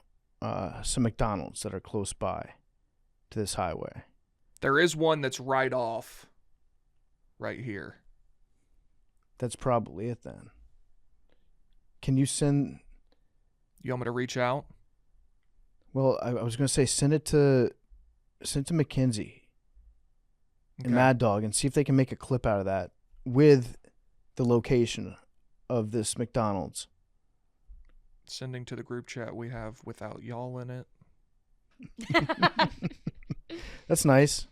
McDonald's that are close by to this highway. There is one that's right off right here. That's probably it then. Can you send? You want me to reach out? Well, I was going to say send it to McKinsey and Mad Dog and see if they can make a clip out of that with the location of this McDonald's. Sending to the group chat we have without y'all in it. That's nice.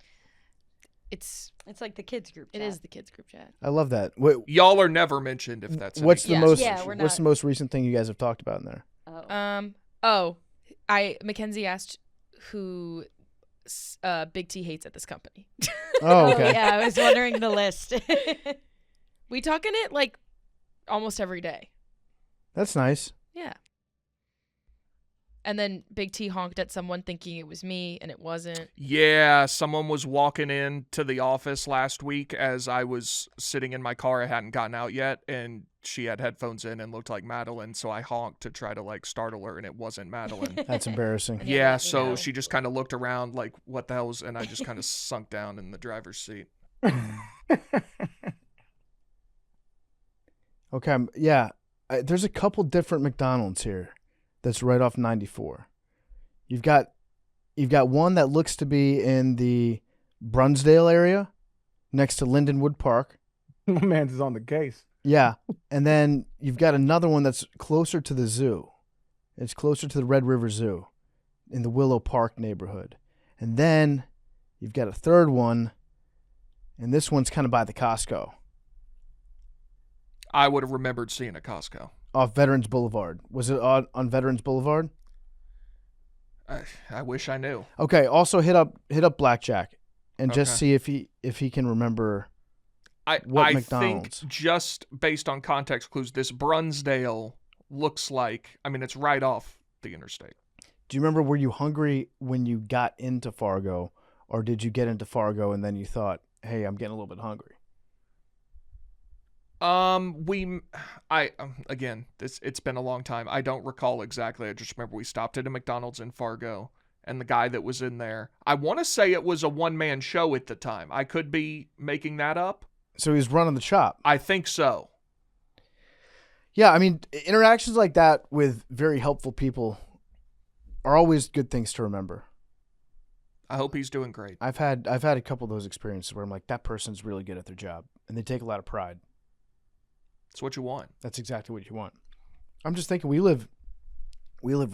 It's like the kids group It chat. is the kids group chat. I love that. Wait, Y'all are never mentioned if that's what's the any most? Yeah, we're what's the not- most recent thing you guys have talked about in there? Oh. Mackenzie asked who Big T hates at this company. Oh, okay. yeah, I was wondering the list. We talk in it like almost every day. That's nice. Yeah. And then Big T honked at someone thinking it was me, and it wasn't. Yeah, someone was walking into the office last week as I was sitting in my car. I hadn't gotten out yet, and she had headphones in and looked like Madeline, so I honked to try to like startle her, and it wasn't Madeline. That's embarrassing. Yeah, Yeah, let me so know. she just kind of looked around like, what the hell's, and I just kind of sunk down in the driver's seat. Okay, yeah. There's a couple different McDonald's here. That's right off 94. You've got one that looks to be in the Brunsdale area, next to Lindenwood Park. My man's is on the case. Yeah, and then you've got another one that's closer to the zoo. It's closer to the Red River Zoo, in the Willow Park neighborhood. And then you've got a third one, and this one's kind of by the Costco, I would have remembered seeing a Costco. off Veterans Boulevard. Was it on Veterans Boulevard? I wish I knew. Okay. Also hit up Blackjack, and just Okay. see if he can remember. I McDonald's? think just based on context clues, this Brunsdale looks like, I mean, it's right off the interstate. Do you remember, were you hungry when you got into Fargo, or did you get into Fargo and then you thought, hey, I'm getting a little bit hungry? Again, it's been a long time. I don't recall exactly. I just remember we stopped at a McDonald's in Fargo, and the guy that was in there, I want to say it was a one-man show at the time. I could be making that up. So he was running the shop. I think so. Yeah, I mean, interactions like that with very helpful people are always good things to remember. I hope he's doing great. I've had a couple of those experiences where I'm like, that person's really good at their job, and they take a lot of pride. It's what you want. That's exactly what you want. I'm just thinking, we live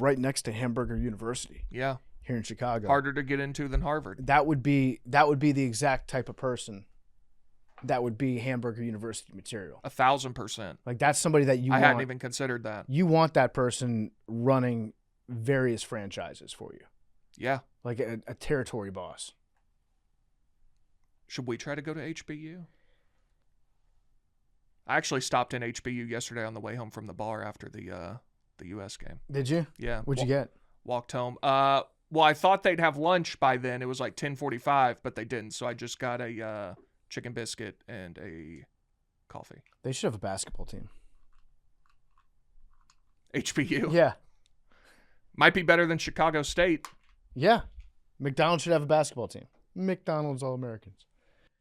right next to Hamburger University Yeah. here in Chicago. Harder to get into than Harvard. That would be the exact type of person that would be Hamburger University material. 1,000%. Like, that's somebody that you I want. hadn't even considered that. You want that person running various franchises for you, Yeah. like a territory boss. Should we try to go to HBU? I actually stopped in HBU yesterday on the way home from the bar after the U.S. game. Did you? Yeah. What'd you get? Walked home. Well, I thought they'd have lunch by then. It was like 10:45, but they didn't. So I just got a chicken biscuit and a coffee. They should have a basketball team. HBU. Yeah. Might be better than Chicago State. Yeah. McDonald's should have a basketball team. McDonald's All-Americans.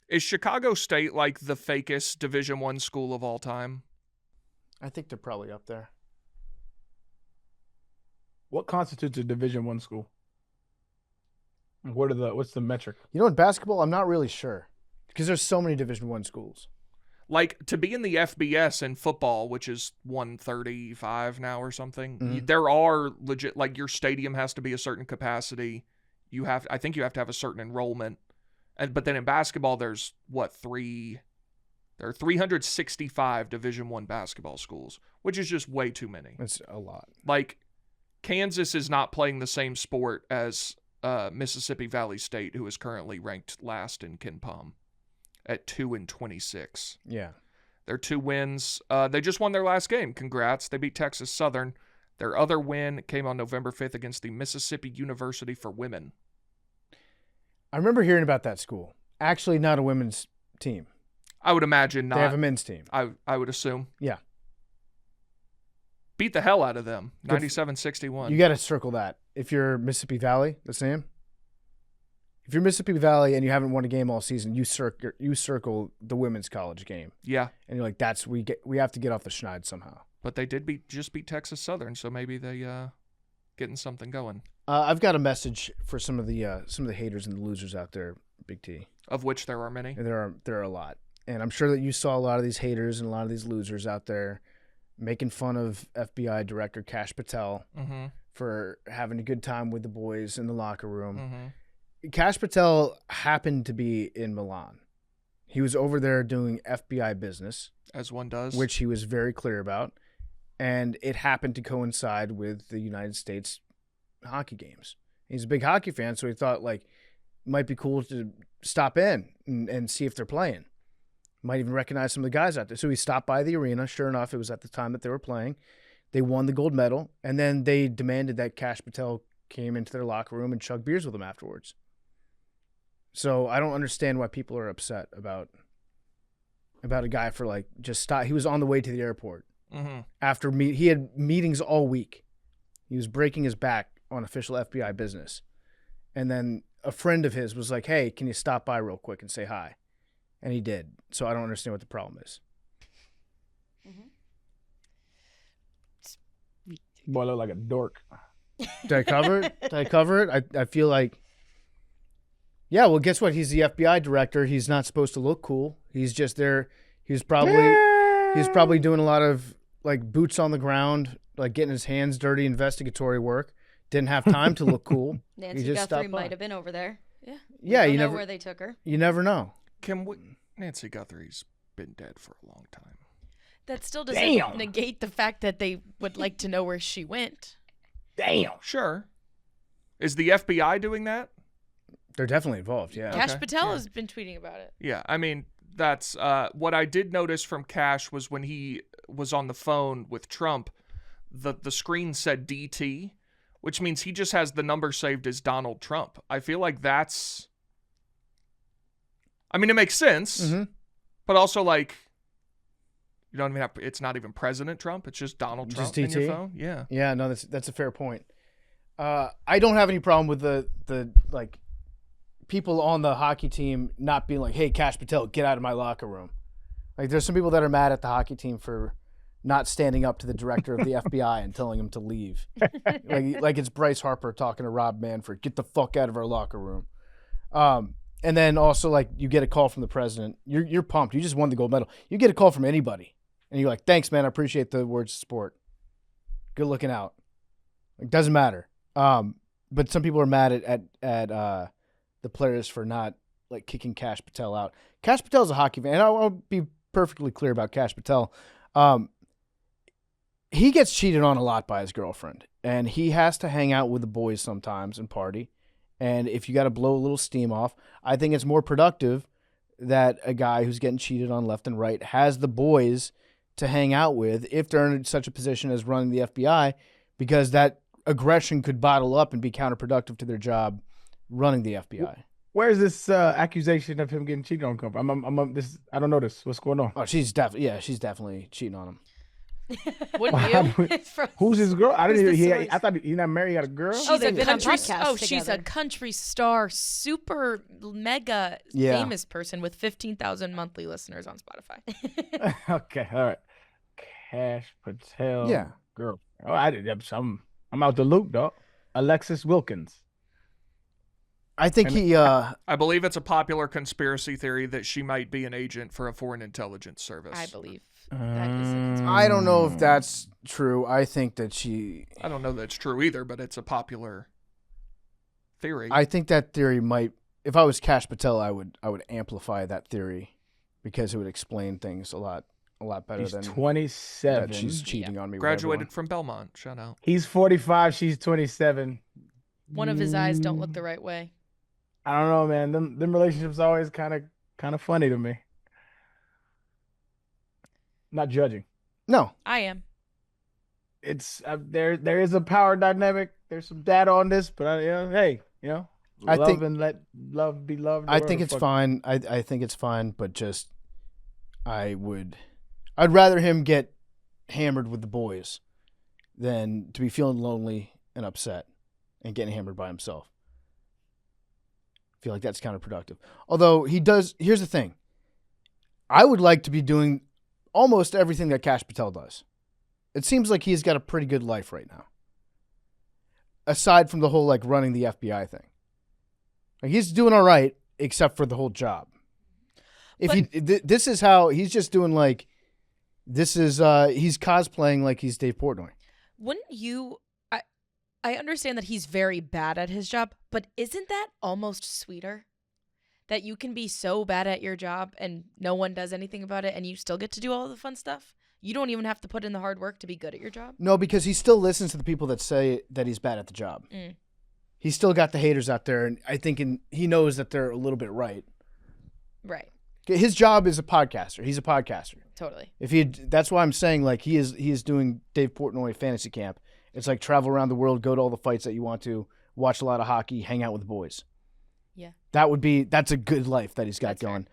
Is Chicago State like the fakest Division I school of all time? I think they're probably up there. What constitutes a Division I school? What's the metric? You know, in basketball, I'm not really sure, because there's so many Division I schools. Like, to be in the FBS in football, which is 135 now or something, Mhm. there are legit, like, your stadium has to be a certain capacity. I think you have to have a certain enrollment. But then in basketball, there's there are 365 Division I basketball schools, which is just way too many. That's a lot. Like, Kansas is not playing the same sport as Mississippi Valley State, who is currently ranked last in KenPom at 2-26. Yeah. Their 2 wins. They just won their last game. Congrats. They beat Texas Southern. Their other win came on November 5th against the Mississippi University for Women. I remember hearing about that school. Actually, not a women's team. I would imagine not. They have a men's team. I would assume. Yeah. Beat the hell out of them. Good 97-61. You got to circle that. If you're Mississippi Valley, the same. If you're Mississippi Valley and you haven't won a game all season, you circle the women's college game, Yeah, and you're like, we have to get off the schneid somehow. but they did just beat Texas Southern, so maybe they getting something going. I've got a message for some of the haters and the losers out there, Big T. Of which there are many. And there are a lot, and I'm sure that you saw a lot of these haters and a lot of these losers out there making fun of FBI Director Kash Patel Mm-hmm. for having a good time with the boys in the locker room. Mm-hmm. Kash Patel happened to be in Milan. He was over there doing FBI business, As one does. which he was very clear about, and it happened to coincide with the United States hockey games. He's a big hockey fan, so he thought, like, might be cool to stop in and see if they're playing. Might even recognize some of the guys out there. So he stopped by the arena. Sure enough, it was at the time that they were playing. They won the gold medal, and then they demanded that Kash Patel came into their locker room and chugged beers with them afterwards. So I don't understand why people are upset about a guy for like just stop. He was on the way to the airport after he had meetings all week. He was breaking his back on official FBI business, and then a friend of his was like, "Hey, can you stop by real quick and say hi?" And he did. So I don't understand what the problem is. Boy, look like a dork. Did I cover it? I feel like, yeah, well, guess what? He's the FBI director. He's not supposed to look cool. He's just there. He's probably doing a lot of like boots on the ground, like getting his hands dirty, investigatory work. Didn't have time to look cool. Nancy Guthrie might have been over there. Yeah. Yeah, You know where they took her. You never know. Nancy Guthrie's been dead for a long time. That still doesn't negate the fact that they would like to know where she went. Damn. Sure. Is the FBI doing that? They're definitely involved, yeah. Kash Patel has been tweeting about it. Yeah, I mean, that's what I did notice from Kash was when he was on the phone with Trump, the screen said DT, which means he just has the number saved as Donald Trump. I feel like that's... I mean, it makes sense, but also like... You don't even have. It's not even President Trump. It's just Donald Trump just in your DT? phone. Yeah. Yeah, no, that's a fair point. I don't have any problem with the like people on the hockey team not being like, "Hey, Kash Patel, get out of my locker room." Like, there's some people that are mad at the hockey team for not standing up to the director of the FBI and telling him to leave. like it's Bryce Harper talking to Rob Manfred, "Get the fuck out of our locker room." And then also, like, you get a call from the president. You're pumped. You just won the gold medal. You get a call from anybody. And you're like, "Thanks, man. I appreciate the words of support. Good looking out." It doesn't matter. But some people are mad at the players for not like kicking Kash Patel out. Kash Patel's a hockey fan. And I'll be perfectly clear about Kash Patel. He gets cheated on a lot by his girlfriend, and he has to hang out with the boys sometimes and party. And if you got to blow a little steam off, I think it's more productive that a guy who's getting cheated on left and right has the boys to hang out with if they're in such a position as running the FBI, because that aggression could bottle up and be counterproductive to their job running the FBI. Where's this accusation of him getting cheated on come from? I don't know this. What's going on? Oh, she's definitely cheating on him. Wouldn't you? Who's his girl? I didn't. Who's I thought he's not married. He got a girl. Oh, they've been on podcasts Oh, she's a together. country star, super mega famous person with 15,000 monthly listeners on Spotify. Okay, all right. Kash Patel. Yeah. Girl. Oh, I'm out the loop, dog. Alexis Wilkins. I think I believe it's a popular conspiracy theory that she might be an agent for a foreign intelligence service. I believe that is a conspiracy. I don't know if that's true. I think that I don't know that's true either, but it's a popular theory. I think that theory might. If I was Kash Patel, I would amplify that theory because it would explain things a lot better He's than 27. that she's cheating on me. with Graduated everyone. from Belmont. Shout out. He's 45. She's 27. One of his eyes don't look the right way. I don't know, man. Them relationships always kind of funny to me. Not judging. No, I am. It's there is a power dynamic. There's some data on this, but I I think- and let love be loved. I think it's fine. I think it's fine, but just I'd rather him get hammered with the boys than to be feeling lonely and upset and getting hammered by himself. I feel like that's counterproductive. Although here's the thing. I would like to be doing almost everything that Kash Patel does. It seems like he's got a pretty good life right now. Aside from the whole like running the FBI thing. Like, he's doing all right except for the whole job. This is how he's just doing like this is he's cosplaying like he's Dave Portnoy. Wouldn't you? I understand that he's very bad at his job, but isn't that almost sweeter? That you can be so bad at your job and no one does anything about it and you still get to do all the fun stuff? You don't even have to put in the hard work to be good at your job? No, because he still listens to the people that say that he's bad at the job. he's still got the haters out there, and I think he knows that they're a little bit right. Right. His job is a podcaster. He's a podcaster. Totally. That's why I'm saying like he is doing Dave Portnoy fantasy camp. It's like travel around the world, go to all the fights that you want to, watch a lot of hockey, hang out with the boys. Yeah. That's a good life that he's got going. Fair.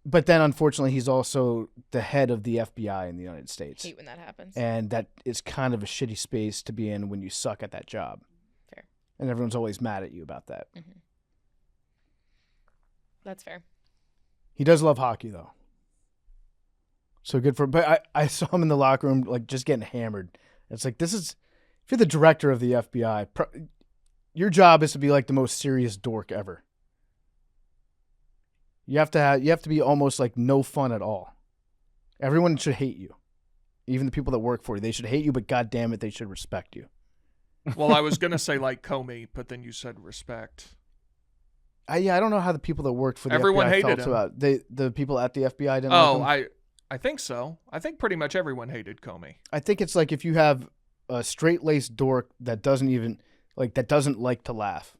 But then unfortunately he's also the head of the FBI in the United States. Hate when that happens. And that is kind of a shitty space to be in when you suck at that job. Fair. And everyone's always mad at you about that. Mm-hmm. That's fair. He does love hockey though. So good for, but I saw him in the locker room, like just getting hammered. It's like, if you're the director of the FBI, your job is to be like the most serious dork ever. You have to be almost like no fun at all. Everyone should hate you. Even the people that work for you, they should hate you, but God damn it, they should respect you. Well, I was going to say like Comey, but then you said respect. I don't know how the people that worked for the everyone FBI hated felt him. about the people at the FBI didn't like him. I think so. I think pretty much everyone hated Comey. I think it's like if you have a straight-laced dork that doesn't like to laugh.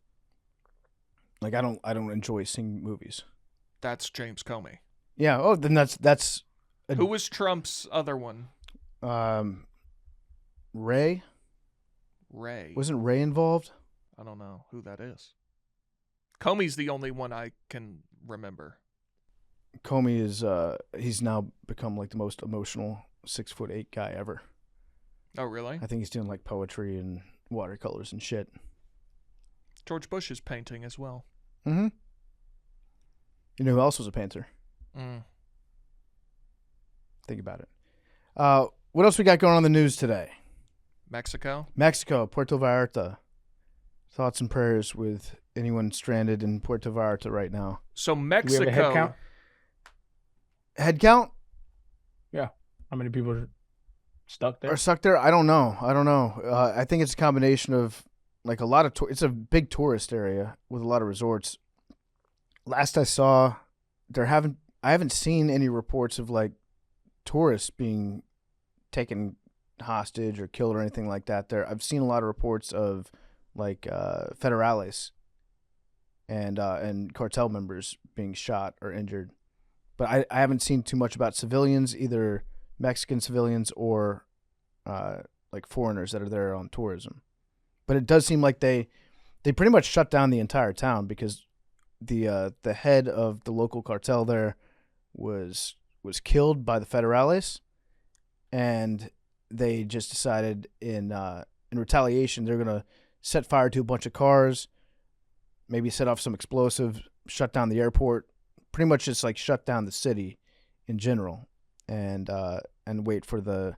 Like I don't enjoy seeing movies. That's James Comey. Yeah. Oh, then that's. Who was Trump's other one? Ray. Wasn't Ray involved? I don't know who that is. Comey's the only one I can remember. Comey is he's now become like the most emotional 6'8" guy ever. Oh really? I think he's doing like poetry and watercolors and shit. George Bush is painting as well. Mm-hmm. You know who else was a painter? Think about it. What else we got going on in the news today? Mexico, Puerto Vallarta. Thoughts and prayers with anyone stranded in Puerto Vallarta right now. So Mexico. Do we have a head count? Head count? Yeah. How many people are stuck there? I don't know. I think it's a combination of like a lot of it's a big tourist area with a lot of resorts. Last I saw, I haven't seen any reports of like tourists being taken hostage or killed or anything like that there. I've seen a lot of reports of like federales and cartel members being shot or injured. But I haven't seen too much about civilians, either Mexican civilians or like foreigners that are there on tourism. But it does seem like they pretty much shut down the entire town because the head of the local cartel there was killed by the federales, and they just decided in retaliation they're gonna set fire to a bunch of cars, maybe set off some explosives, shut down the airport, pretty much just like shut down the city in general, and wait for the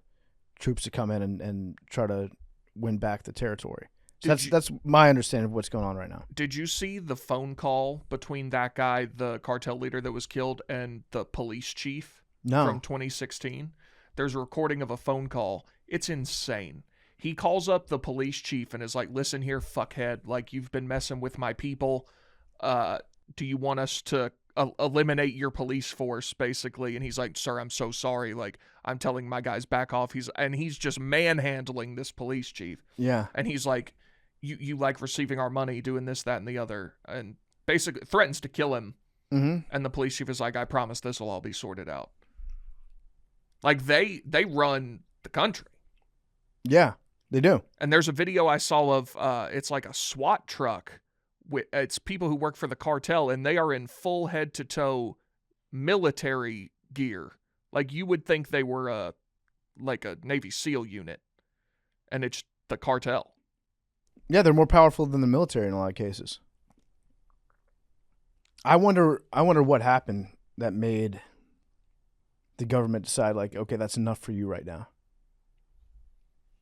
troops to come in and try to win back the territory. So that's my understanding of what's going on right now. Did you see the phone call between that guy, the cartel leader that was killed, and the police chief from 2016? There's a recording of a phone call. It's insane. He calls up the police chief and is like, listen here, fuckhead, like you've been messing with my people. Do you want us to eliminate your police force, basically? And he's like, sir, I'm so sorry. Like, I'm telling my guys back off. He's just manhandling this police chief. Yeah. And he's like, you like receiving our money, doing this, that, and the other, and basically threatens to kill him. Mm-hmm. And the police chief is like, I promise this will all be sorted out. Like, they run the country. Yeah, they do. And there's a video I saw of, it's like a SWAT truck. It's people who work for the cartel, and they are in full head-to-toe military gear. Like, you would think they were like a Navy SEAL unit. And it's the cartel. Yeah, they're more powerful than the military in a lot of cases. I wonder what happened that made the government decide, like, okay, that's enough for you right now.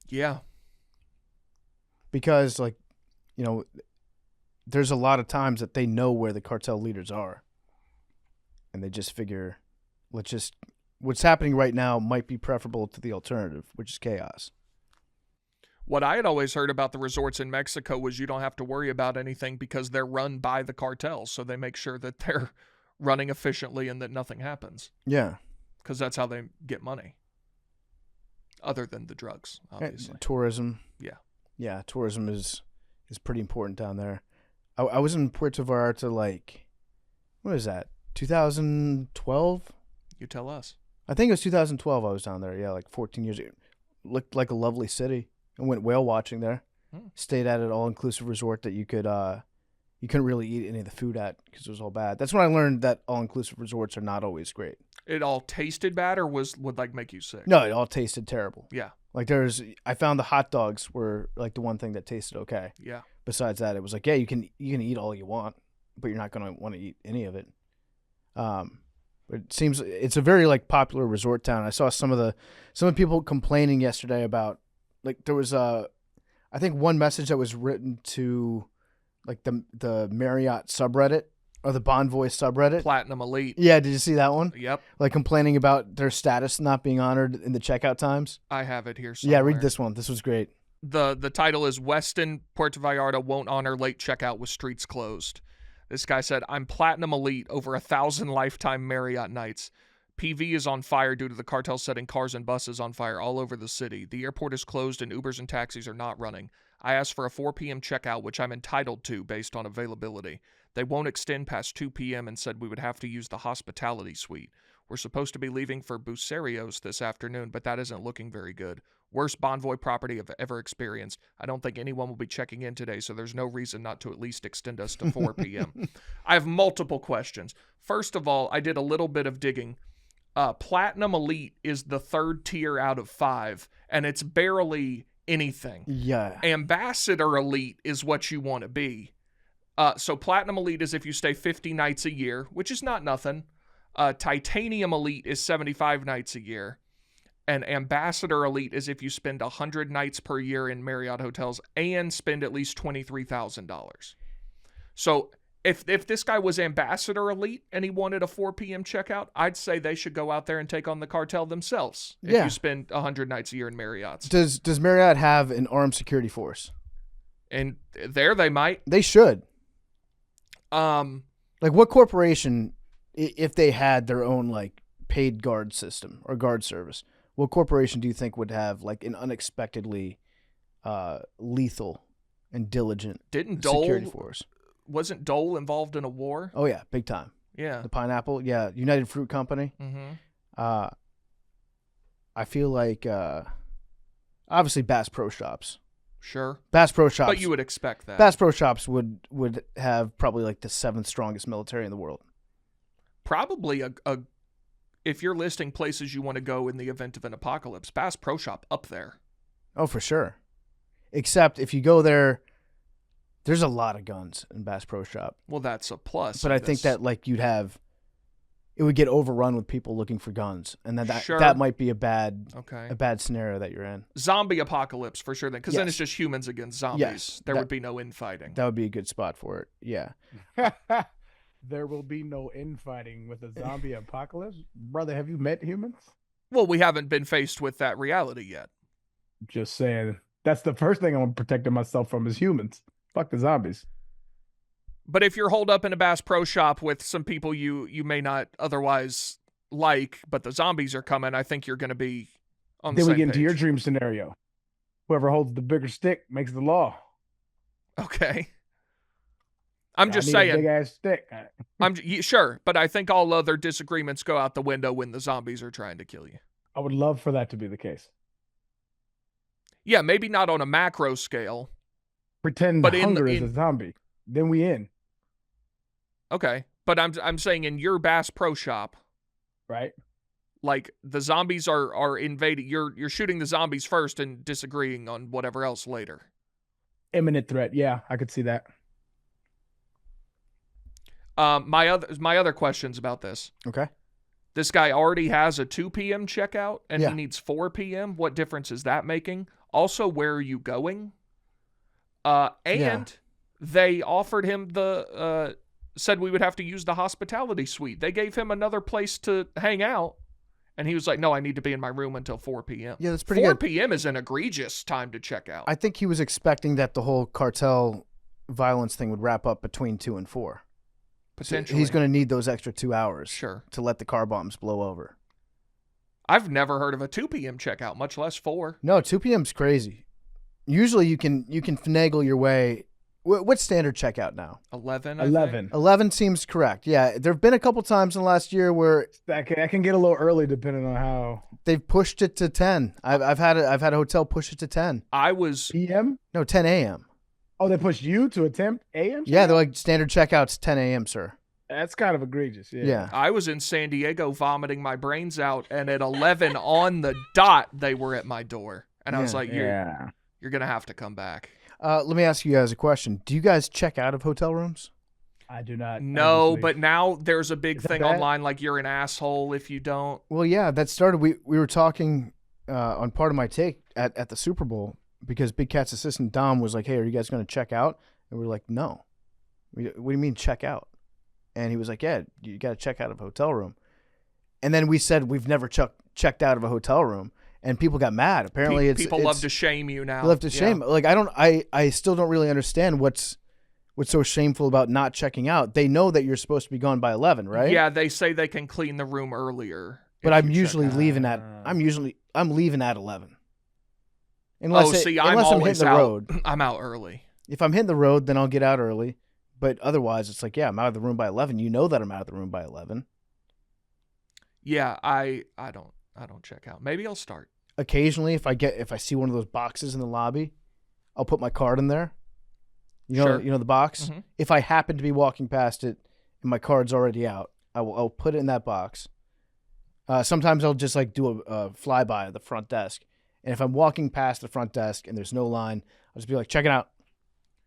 Yeah. Because, like, you know, there's a lot of times that they know where the cartel leaders are. And they just figure, what's happening right now might be preferable to the alternative, which is chaos. What I had always heard about the resorts in Mexico was you don't have to worry about anything because they're run by the cartels. So they make sure that they're running efficiently and that nothing happens. Yeah. Because that's how they get money. Other than the drugs, obviously. Tourism. Yeah. Yeah, tourism is pretty important down there. I was in Puerto Vallarta like, what is that? 2012? You tell us. I think it was 2012 I was down there. Yeah, like 14 years ago. Looked like a lovely city. I went whale watching there. Stayed at an all-inclusive resort that you couldn't really eat any of the food at because it was all bad. That's when I learned that all-inclusive resorts are not always great. It all tasted bad, or would like make you sick? No, it all tasted terrible. Yeah. Like I found the hot dogs were like the one thing that tasted okay. Yeah. Besides that, it was like, yeah, you can eat all you want, but you're not going to want to eat any of it. It seems it's a very like popular resort town. I saw some of people complaining yesterday about like there was I think one message that was written to like the Marriott subreddit or the Bonvoy subreddit. Platinum Elite. Yeah, did you see that one? Yep. Like complaining about their status not being honored in the checkout times. I have it here somewhere. Yeah, read this one. This was great. The title is Westin Puerto Vallarta won't honor late checkout with streets closed. This guy said, I'm Platinum Elite, over 1,000 lifetime Marriott nights. PV is on fire due to the cartel setting cars and buses on fire all over the city. The airport is closed and Ubers and taxis are not running. I asked for a 4 p.m. checkout, which I'm entitled to based on availability. They won't extend past 2 p.m. and said we would have to use the hospitality suite. We're supposed to be leaving for Bucerios this afternoon, but that isn't looking very good. Worst Bonvoy property I've ever experienced. I don't think anyone will be checking in today, so there's no reason not to at least extend us to 4 p.m. I have multiple questions. First of all, I did a little bit of digging. Platinum Elite is the 3rd tier out of 5, and it's barely anything. Yeah. Ambassador Elite is what you want to be. So Platinum Elite is if you stay 50 nights a year, which is not nothing. Titanium Elite is 75 nights a year. And Ambassador Elite is if you spend 100 nights per year in Marriott hotels and spend at least $23,000. So if this guy was Ambassador Elite and he wanted a 4 p.m. checkout, I'd say they should go out there and take on the cartel themselves if you spend 100 nights a year in Marriott's. Does Marriott have an armed security force? And there they might. They should. Like what corporation, if they had their own like paid guard system or guard service, what corporation do you think would have like an unexpectedly lethal and diligent security force? Wasn't Dole involved in a war? Oh yeah, big time. Yeah. The pineapple, yeah, United Fruit Company. Mm-hmm. I feel like obviously Bass Pro Shops. Sure. Bass Pro Shops. But you would expect that. Bass Pro Shops would have probably like the 7th strongest military in the world. Probably if you're listing places you want to go in the event of an apocalypse, Bass Pro Shop up there. Oh, for sure. Except if you go there, there's a lot of guns in Bass Pro Shop. Well, that's a plus. But I think that like it would get overrun with people looking for guns, and then that might be a bad scenario that you're in. Zombie apocalypse for sure, then, because then it's just humans against zombies. Yes, there would be no infighting. That would be a good spot for it. Yeah. There will be no infighting with a zombie apocalypse. Brother, have you met humans? Well, we haven't been faced with that reality yet. Just saying. That's the first thing I'm protecting myself from is humans. Fuck the zombies. But if you're holed up in a Bass Pro Shop with some people you may not otherwise like, but the zombies are coming, I think you're going to be on the same page. Then we get into your dream scenario. Whoever holds the bigger stick makes the law. Okay. I'm just saying. A big ass stick. Sure, but I think all other disagreements go out the window when the zombies are trying to kill you. I would love for that to be the case. Yeah, maybe not on a macro scale. Pretend hunger is a zombie. Then we in. Okay, but I'm saying in your Bass Pro Shop, right? Like the zombies are invading. You're shooting the zombies first and disagreeing on whatever else later. Imminent threat. Yeah, I could see that. My other questions about this. Okay. This guy already has a 2 p.m. checkout and he needs 4 p.m. What difference is that making? Also, where are you going? They offered him said we would have to use the hospitality suite. They gave him another place to hang out. And he was like, no, I need to be in my room until 4 p.m. Yeah, that's pretty 4 good. 4 p.m. is an egregious time to check out. I think he was expecting that the whole cartel violence thing would wrap up between 2 and 4. Potentially. So he's going to need those extra 2 hours to let the car bombs blow over. I've never heard of a 2 p.m. checkout, much less 4. No, 2 p.m. is crazy. Usually you can finagle your way What's standard checkout now? 11. 11. 11 seems correct. Yeah, there have been a couple times in the last year where That can get a little early depending on how. they've pushed it to 10. I've had a hotel push it to 10. I was PM? No, 10 a.m. Oh, they pushed you to a 10 a.m.? Yeah, they're like standard checkout's 10 a.m., sir. That's kind of egregious. Yeah. I was in San Diego vomiting my brains out, and at 11 on the dot, they were at my door, and I was like, "You're gonna have to come back." Let me ask you guys a question. Do you guys check out of hotel rooms? I do not. No, obviously. but now there's a big Is that thing bad? online like you're an asshole if you don't. Well, yeah, that started. We were talking on part of my take at the Super Bowl because Big Cat's assistant Dom was like, "Hey, are you guys going to check out?" And we were like, "No." What do you mean check out? And he was like, "Yeah, you got to check out of a hotel room." And then we said we've never checked out of a hotel room, and people got mad. Apparently, people love to shame you now. They love to shame. Like I still don't really understand what's so shameful about not checking out. They know that you're supposed to be gone by 11, right? Yeah, they say they can clean the room earlier. But if I'm you check usually out. leaving at I'm leaving at 11. Unless I'm I'm always hitting the out. road. I'm out early. If I'm hitting the road, then I'll get out early. But otherwise, it's like, yeah, I'm out of the room by 11. You know that I'm out of the room by 11. Yeah, I don't check out. Maybe I'll start. Occasionally, if I see one of those boxes in the lobby, I'll put my card in there. Sure. You know the box. Mhm. If I happen to be walking past it and my card's already out, I'll put it in that box. Sometimes I'll just like do a flyby of the front desk, and if I'm walking past the front desk and there's no line, I'll just be like, check it out.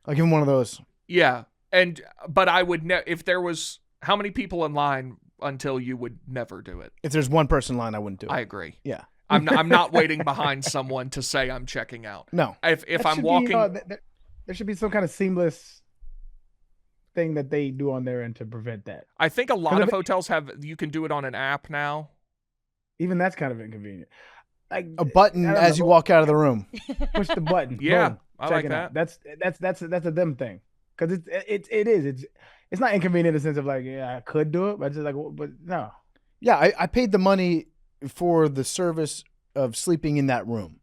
I'll give him one of those. Yeah, but I would if there was how many people in line until you would never do it. If there's one person in line, I wouldn't do it. I agree. Yeah. I'm not waiting behind someone to say I'm checking out. No. If That I'm should walking, be, there should be some kind of seamless thing that they do on their end to prevent that. I think a lot 'Cause of if- hotels you can do it on an app now. Even that's kind of inconvenient. Like A button I don't as you know. walk out of the room. Push the button. Yeah, Boom, I check like it out. that. That's a them thing because it's not inconvenient in the sense of like I could do it, but just like but no. Yeah, I paid the money for the service of sleeping in that room.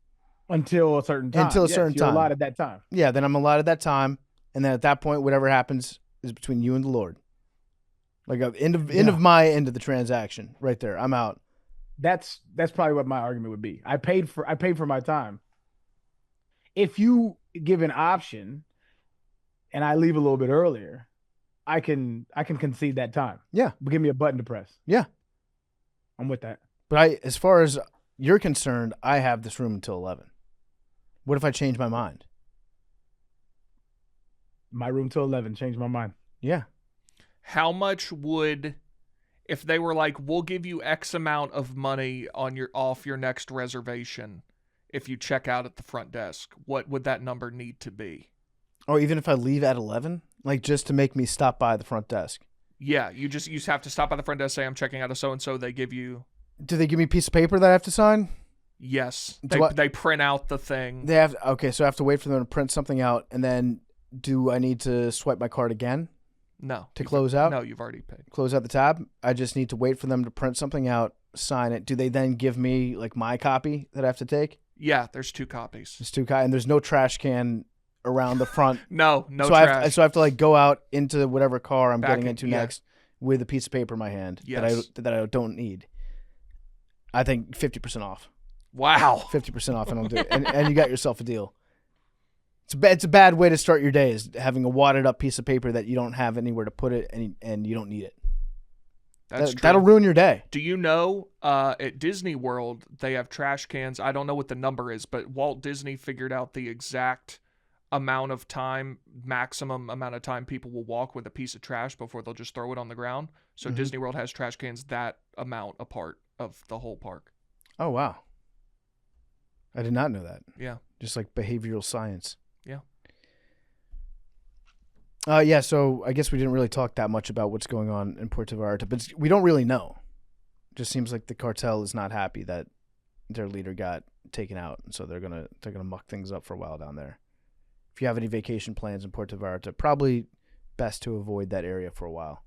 Until a certain time. Until a certain you're time. allotted that time. Yeah, then I'm allotted that time, and then at that point, whatever happens is between you and the Lord. Like end of my end of the transaction, right there. I'm out. That's probably what my argument would be. I paid for my time. If you give an option, and I leave a little bit earlier, I can concede that time. Yeah. But give me a button to press. Yeah. I'm with that. But as far as you're concerned, I have this room until 11. What if I change my mind? My room till 11. Changed my mind. Yeah. How much would, if they were like, we'll give you X amount of money off your next reservation if you check out at the front desk, what would that number need to be? Or even if I leave at 11, like just to make me stop by the front desk. Yeah, you just have to stop by the front desk, say I'm checking out of so-and-so, they give you... Do they give me a piece of paper that I have to sign? Yes. Do They print out the thing. They have okay, so I have to wait for them to print something out, and then do I need to swipe my card again No. to close out? No, you've already paid. Close out the tab. I just need to wait for them to print something out, sign it. Do they then give me like my copy that I have to take? Yeah, there's 2 copies. There's 2 and there's no trash can around the front. No so trash. I have to like go out into whatever car I'm Back getting in- into yeah. next with a piece of paper in my hand Yes. that I don't need. I think 50% off. Wow. 50% off, and I'll do it. And you got yourself a deal. It's a bad way to start your day, is having a wadded up piece of paper that you don't have anywhere to put it, and you don't need it. That's true. That'll ruin your day. Do you know at Disney World they have trash cans? I don't know what the number is, but Walt Disney figured out the exact amount of time, maximum amount of time people will walk with a piece of trash before they'll just throw it on the ground. So Disney World has trash cans that amount apart of the whole park. Oh, wow. I did not know that. Yeah. Just like behavioral science. Yeah. Yeah, so I guess we didn't really talk that much about what's going on in Puerto Vallarta, but we don't really know. It just seems like the cartel is not happy that their leader got taken out, and so they're gonna muck things up for a while down there. If you have any vacation plans in Puerto Vallarta, probably best to avoid that area for a while.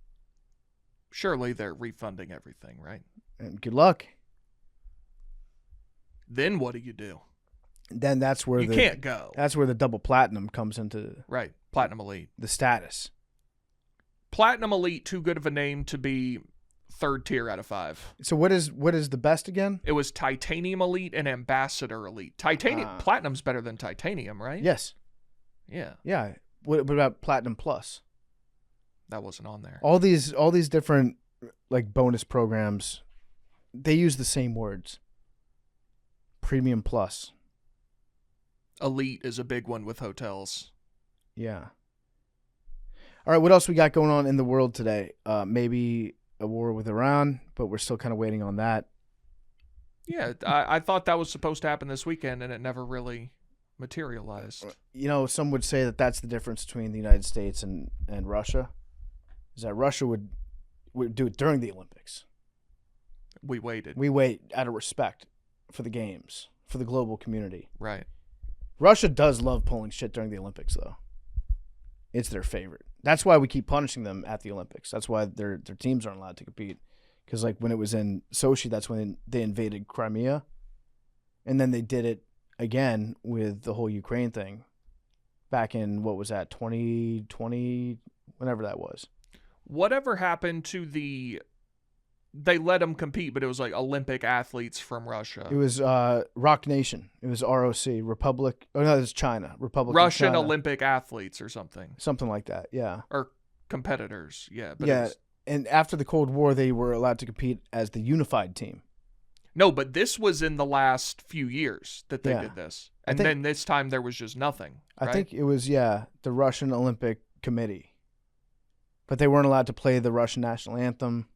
Surely they're refunding everything, right? And good luck. Then what do you do? Then that's where You can't go. That's where the double platinum comes into. Right. Platinum Elite. The status. Platinum Elite, too good of a name to be 3rd tier out of 5. So what is the best again? It was Titanium Elite and Ambassador Elite. Platinum's better than Titanium, right? Yes. Yeah. Yeah. What about Platinum Plus? That wasn't on there. All these different like bonus programs, they use the same words. Premium Plus. Elite is a big one with hotels. Yeah. All right, what else we got going on in the world today? Maybe a war with Iran, but we're still kind of waiting on that. Yeah, I thought that was supposed to happen this weekend, and it never really materialized. You know, some would say that that's the difference between the United States and Russia, is that Russia would do it during the Olympics. We waited. We wait out of respect for the games, for the global community. Right. Russia does love pulling shit during the Olympics, though. It's their favorite. That's why we keep punishing them at the Olympics. That's why their teams aren't allowed to compete. Because like when it was in Sochi, that's when they invaded Crimea. And then they did it again with the whole Ukraine thing back in, what was that, 2020, whenever that was. Whatever happened to they let them compete, but it was like Olympic athletes from Russia. It was Rock Nation. It was ROC, Republic. Oh, no, it was China. Republic Russian of China. Olympic athletes or something. Something like that, yeah. Or competitors, yeah. But yeah, and after the Cold War, they were allowed to compete as the unified team. No, but this was in the last few years that they did this. And then this time there was just nothing, right? I think it was, the Russian Olympic Committee. But they weren't allowed to play the Russian national anthem.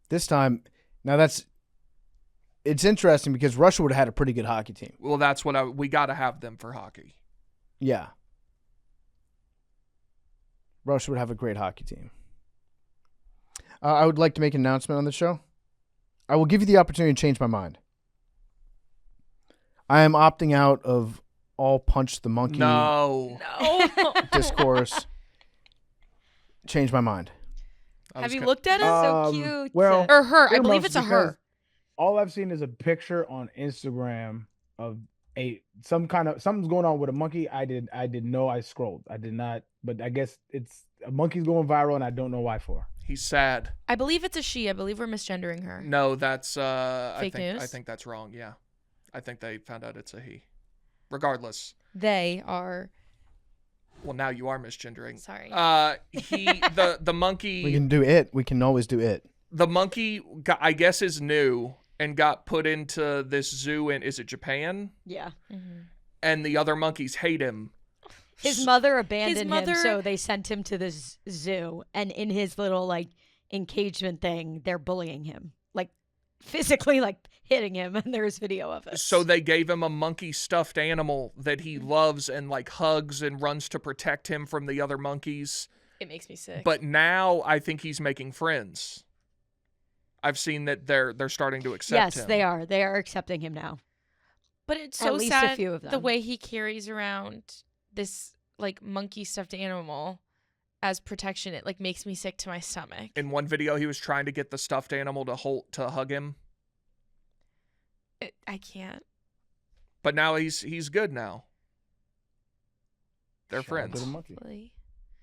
This time, now it's interesting because Russia would have had a pretty good hockey team. Well, that's what we got to have them for hockey. Yeah. Russia would have a great hockey team. I would like to make an announcement on the show. I will give you the opportunity to change my mind. I am opting out of all Punch the Monkey discourse. Change my mind. Have you looked at it? So cute. Well, Or her. I believe it's a her. All I've seen is a picture on Instagram of something's going on with a monkey. I didn't know. I scrolled. I did not, but I guess it's a monkey's going viral, and I don't know why for. He's sad. I believe it's a she. I believe we're misgendering her. No, that's fake news. I think that's wrong. Yeah, I think they found out it's a he. Regardless, they are. Well, now you are misgendering. Sorry. The monkey. We can do it. We can always do it. The monkey, I guess, is new and got put into this zoo in, is it Japan? Yeah. Mm-hmm. And the other monkeys hate him. His mother abandoned him, so they sent him to this zoo. And in his little, like, engagement thing, they're bullying him. Like, physically, like, hitting him. And there's video of it. So they gave him a monkey stuffed animal that he loves and, like, hugs and runs to protect him from the other monkeys. It makes me sick. But now I think he's making friends. I've seen that they're starting to accept him. Yes, they are. They are accepting him now. But it's At so least sad a few of them. the way he carries around this like monkey stuffed animal as protection. It like makes me sick to my stomach. In one video, he was trying to get the stuffed animal to hug him. I can't. But now he's good now. They're Shout out to friends. the monkey. Really?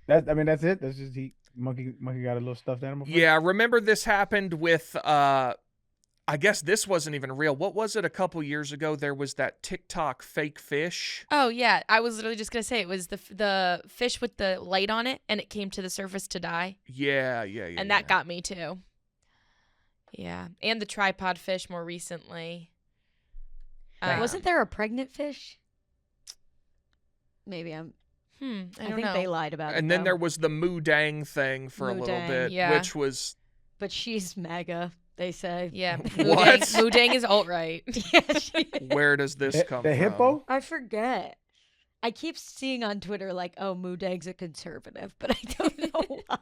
That's it. That's just monkey got a little stuffed animal. Yeah, remember this happened with I guess this wasn't even real. What was it a couple years ago? There was that TikTok fake fish. Oh yeah, I was literally just gonna say it was the fish with the light on it, and it came to the surface to die. Yeah. And that got me too. Yeah, and the tripod fish more recently. Wasn't there a pregnant fish? Maybe I don't think know. they lied about it. And then though. there was the Moo Dang thing for a Moo little Dang, bit, yeah. which was But she's mega, they say. Yeah, What? Moo Dang is alt-right. Yeah, she where does this come the from? hippo? I forget. I keep seeing on Twitter like, oh, Moo Dang's a conservative, but I don't know why.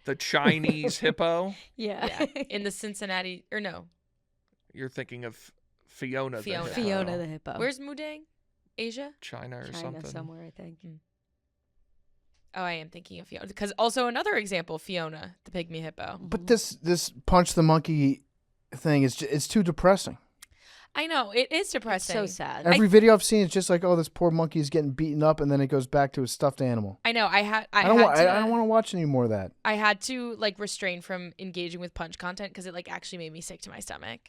The Chinese hippo? Yeah. In the Cincinnati, or no. You're thinking of Fiona. Fiona. The hippo. Fiona the hippo. Where's Moo Dang? Asia? China or China something. somewhere, I think. Oh, I am thinking of Fiona. Because also another example, Fiona, the pygmy hippo. But this Punch the Monkey thing it's too depressing. I know, it is depressing. So sad. Every video I've seen is just like, oh, this poor monkey is getting beaten up, and then it goes back to a stuffed animal. I know. I don't want to watch any more of that. I had to like refrain from engaging with punch content because it like actually made me sick to my stomach.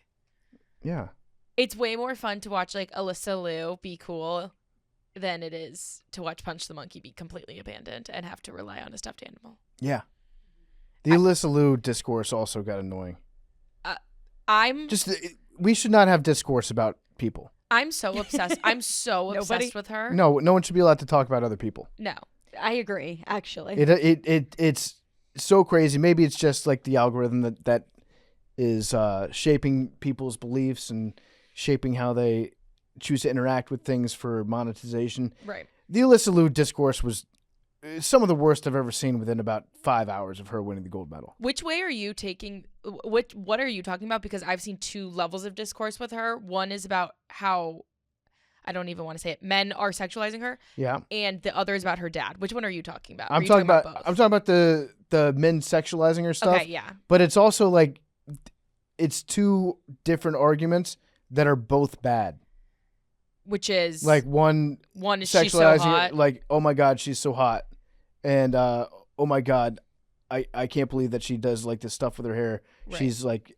Yeah. It's way more fun to watch like Alysa Liu be cool than it is to watch Punch the Monkey be completely abandoned and have to rely on a stuffed animal. Yeah. The Alysa Liu discourse also got annoying. We should not have discourse about people. I'm so obsessed. I'm so obsessed with her. No one should be allowed to talk about other people. No. I agree, actually. It's so crazy. Maybe it's just like the algorithm that is shaping people's beliefs and shaping how they choose to interact with things for monetization. Right. The Alysa Liu discourse was some of the worst I've ever seen within about 5 hours of her winning the gold medal. Which way are you taking? What are you talking about? Because I've seen two levels of discourse with her. One is about how, I don't even want to say it, men are sexualizing her. Yeah. And the other is about her dad. Which one are you talking about? I'm talking about the men sexualizing her stuff. Okay, yeah. But it's also like it's two different arguments that are both bad. Which is like one is sexualizing she's so hot. her, like, oh my God, she's so hot. And oh my God, I can't believe that she does like this stuff with her hair. Right. She's like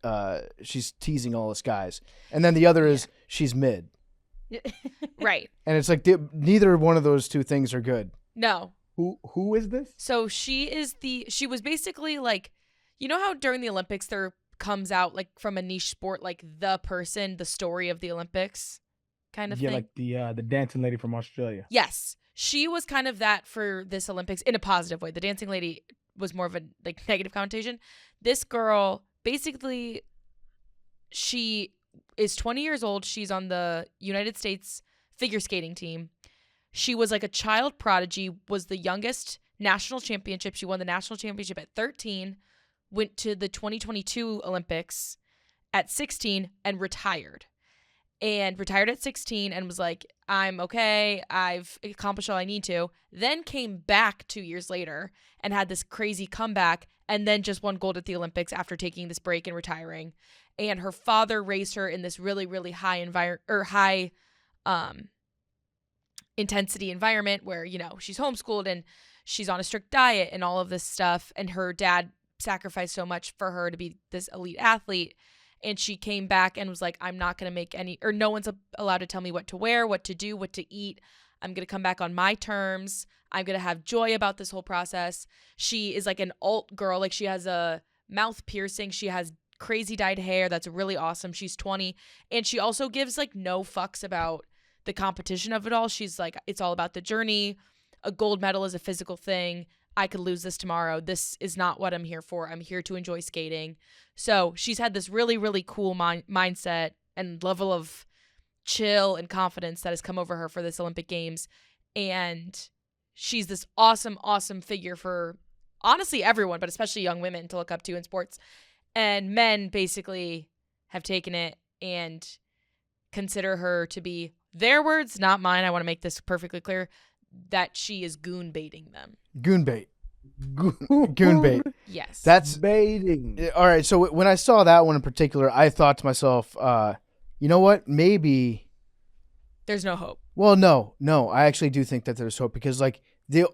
she's teasing all us guys. And then the other is she's mid. Right. And it's like neither one of those two things are good. No. Who is this? So she was basically like, you know how during the Olympics there comes out like from a niche sport like the story of the Olympics kind of thing. Yeah, like the dancing lady from Australia. Yes. She was kind of that for this Olympics in a positive way. The dancing lady was more of a like negative connotation. This girl, basically, she is 20 years old. She's on the United States figure skating team. She was like a child prodigy, was the youngest national championship. She won the national championship at 13, went to the 2022 Olympics at 16 and retired. And retired at 16 and was like, I'm okay. I've accomplished all I need to. Then came back 2 years later and had this crazy comeback and then just won gold at the Olympics after taking this break and retiring. And her father raised her in this really, really high intensity environment where, you know, she's homeschooled and she's on a strict diet and all of this stuff. And her dad sacrificed so much for her to be this elite athlete. And she came back and was like, I'm not going to make no one's allowed to tell me what to wear, what to do, what to eat. I'm going to come back on my terms. I'm going to have joy about this whole process. She is like an alt girl. Like she has a mouth piercing. She has crazy dyed hair. That's really awesome. She's 20. And she also gives like no fucks about the competition of it all. She's like, it's all about the journey. A gold medal is a physical thing. I could lose this tomorrow. This is not what I'm here for. I'm here to enjoy skating. So she's had this really, really cool mindset and level of chill and confidence that has come over her for this Olympic Games. And she's this awesome, awesome figure for honestly everyone, but especially young women to look up to in sports. And men basically have taken it and consider her to be, their words, not mine, I want to make this perfectly clear, that she is goon baiting them. Goon bait. Goon bait. Yes. That's baiting. All right. So when I saw that one in particular, I thought to myself, you know what? Maybe there's no hope. Well, no. I actually do think that there's hope because like the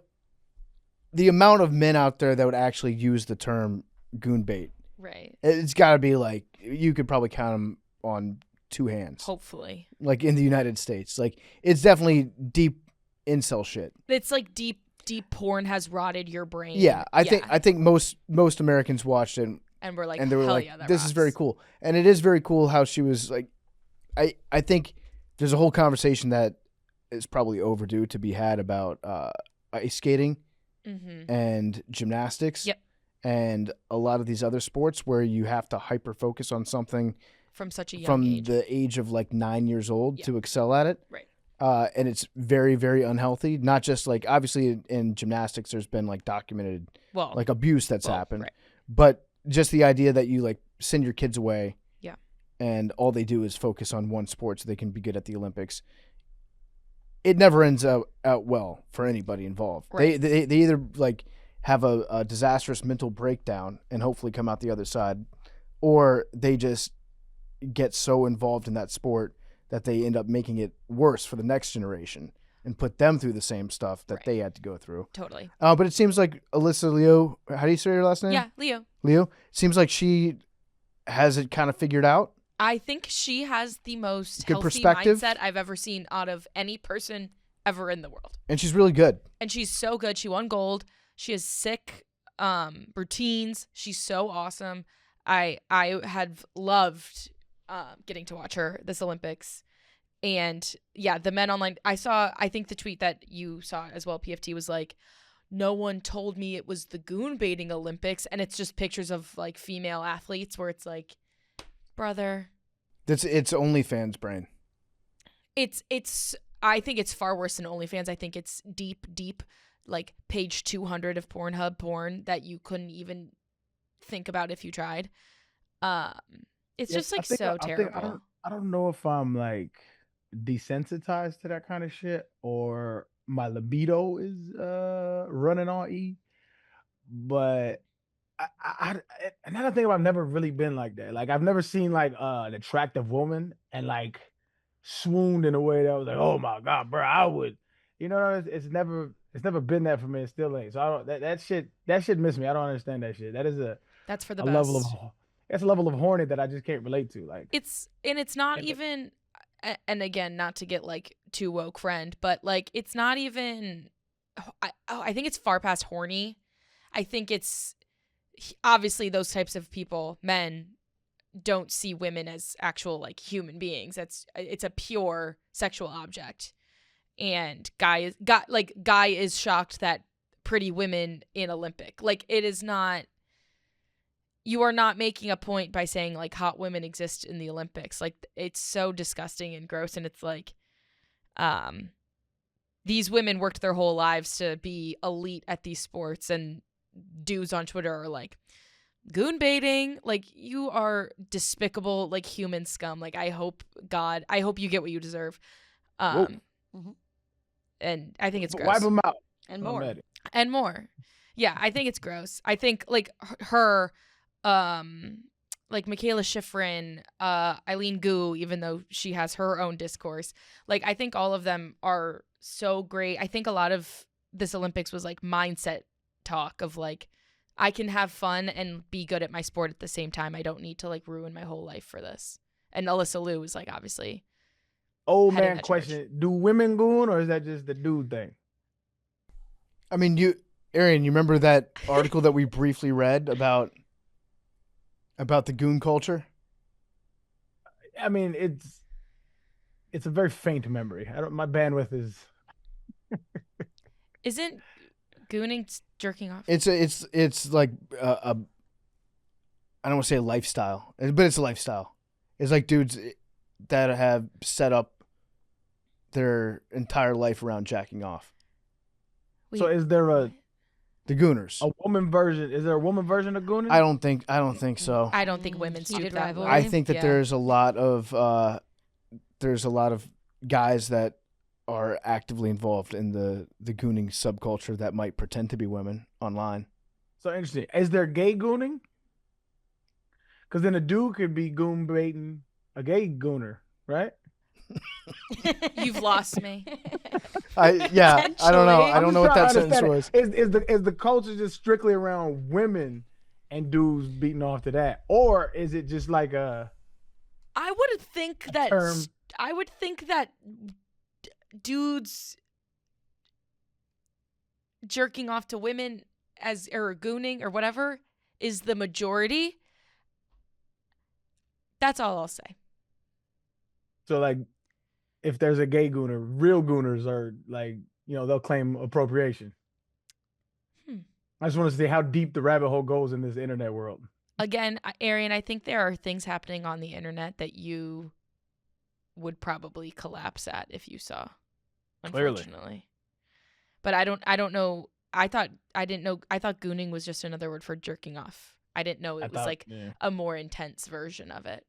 amount of men out there that would actually use the term goon bait. Right. It's got to be like, you could probably count them on two hands. Hopefully. Like in the United States. Like it's definitely deep incel shit. It's like deep porn has rotted your brain. Yeah, I think most Americans watched it and were like, and they were hell like, yeah, that this rocks. is very cool. And it is very cool how she was like, I think there's a whole conversation that is probably overdue to be had about ice skating and gymnastics. Yep. And a lot of these other sports where you have to hyper focus on something from such a young age. From the age of like 9 years old to excel at it. Right. And it's very, very unhealthy. Not just like, obviously in gymnastics, there's been like documented like abuse that's happened. Right. But just the idea that you like send your kids away and all they do is focus on one sport so they can be good at the Olympics. It never ends out well for anybody involved. Right. They either like have a disastrous mental breakdown and hopefully come out the other side, or they just get so involved in that sport that they end up making it worse for the next generation and put them through the same stuff that they had to go through. Totally. But it seems like Alysa Liu, how do you say your last name? Yeah, Leo. Liu? Seems like she has it kind of figured out. I think she has the most Good healthy perspective. mindset I've ever seen out of any person ever in the world. And she's really good. And she's so good. She won gold. She has sick routines. She's so awesome. I had loved getting to watch her this Olympics. And yeah, the men online, I think the tweet that you saw as well, PFT, was like, no one told me it was the goon baiting Olympics. And it's just pictures of like female athletes where it's like, brother. It's OnlyFans brain. It's I think it's far worse than OnlyFans. I think it's deep, like page 200 of Pornhub porn that you couldn't even think about if you tried. It's just like so terrible. I don't know if I'm like desensitized to that kind of shit or my libido is running on E, but another thing, I've never really been like that. Like I've never seen like an attractive woman and like swooned in a way that was like, oh my god, bro, I would, it's never been that for me. It still ain't. So I don't that shit miss me. I don't understand that shit. That's for the a best. It's a level of horny that I just can't relate to. Like it's not even, and again, not to get like too woke, friend, but like it's not even. I think it's far past horny. I think it's obviously those types of people, men, don't see women as actual like human beings. It's a pure sexual object, and guy is shocked that pretty women in Olympic. Like it is not. You are not making a point by saying like hot women exist in the Olympics. Like it's so disgusting and gross, and it's like, these women worked their whole lives to be elite at these sports, and dudes on Twitter are like, goon baiting. Like you are despicable, like human scum. Like I hope you get what you deserve. And I think it's gross. Wipe them out and more. And more. Yeah, I think it's gross. I think like her. Like Michaela Schifrin, Eileen Gu, even though she has her own discourse, like I think all of them are so great. I think a lot of this Olympics was like mindset talk of like, I can have fun and be good at my sport at the same time. I don't need to like ruin my whole life for this. And Alysa Liu is like obviously. Old man question: do women goon or is that just the dude thing? I mean, Arian, you remember that article that we briefly read about the goon culture? I mean, it's a very faint memory. My bandwidth is. Isn't gooning jerking off? It's like I don't want to say a lifestyle, but it's a lifestyle. It's like dudes that have set up their entire life around jacking off. So is there the gooners? A woman version? Is there a woman version of gooning? I don't think so. I don't think women see it that way. I think that there's a lot of guys that are actively involved in the gooning subculture that might pretend to be women online. So interesting. Is there gay gooning? Because then a dude could be goon baiting a gay gooner, right? You've lost me. I don't know. I don't know what that sentence was. Is the culture just strictly around women and dudes beating off to that, or is it just like a? I would think that term? I would think that dudes jerking off to women or gooning or whatever is the majority. That's all I'll say. So like, if there's a gay gooner, real gooners are like, they'll claim appropriation. I just want to see how deep the rabbit hole goes in this internet world. Again, Arian, I think there are things happening on the internet that you would probably collapse at if you saw. Unfortunately. Clearly. But I don't know. I thought gooning was just another word for jerking off. I didn't know it was a more intense version of it.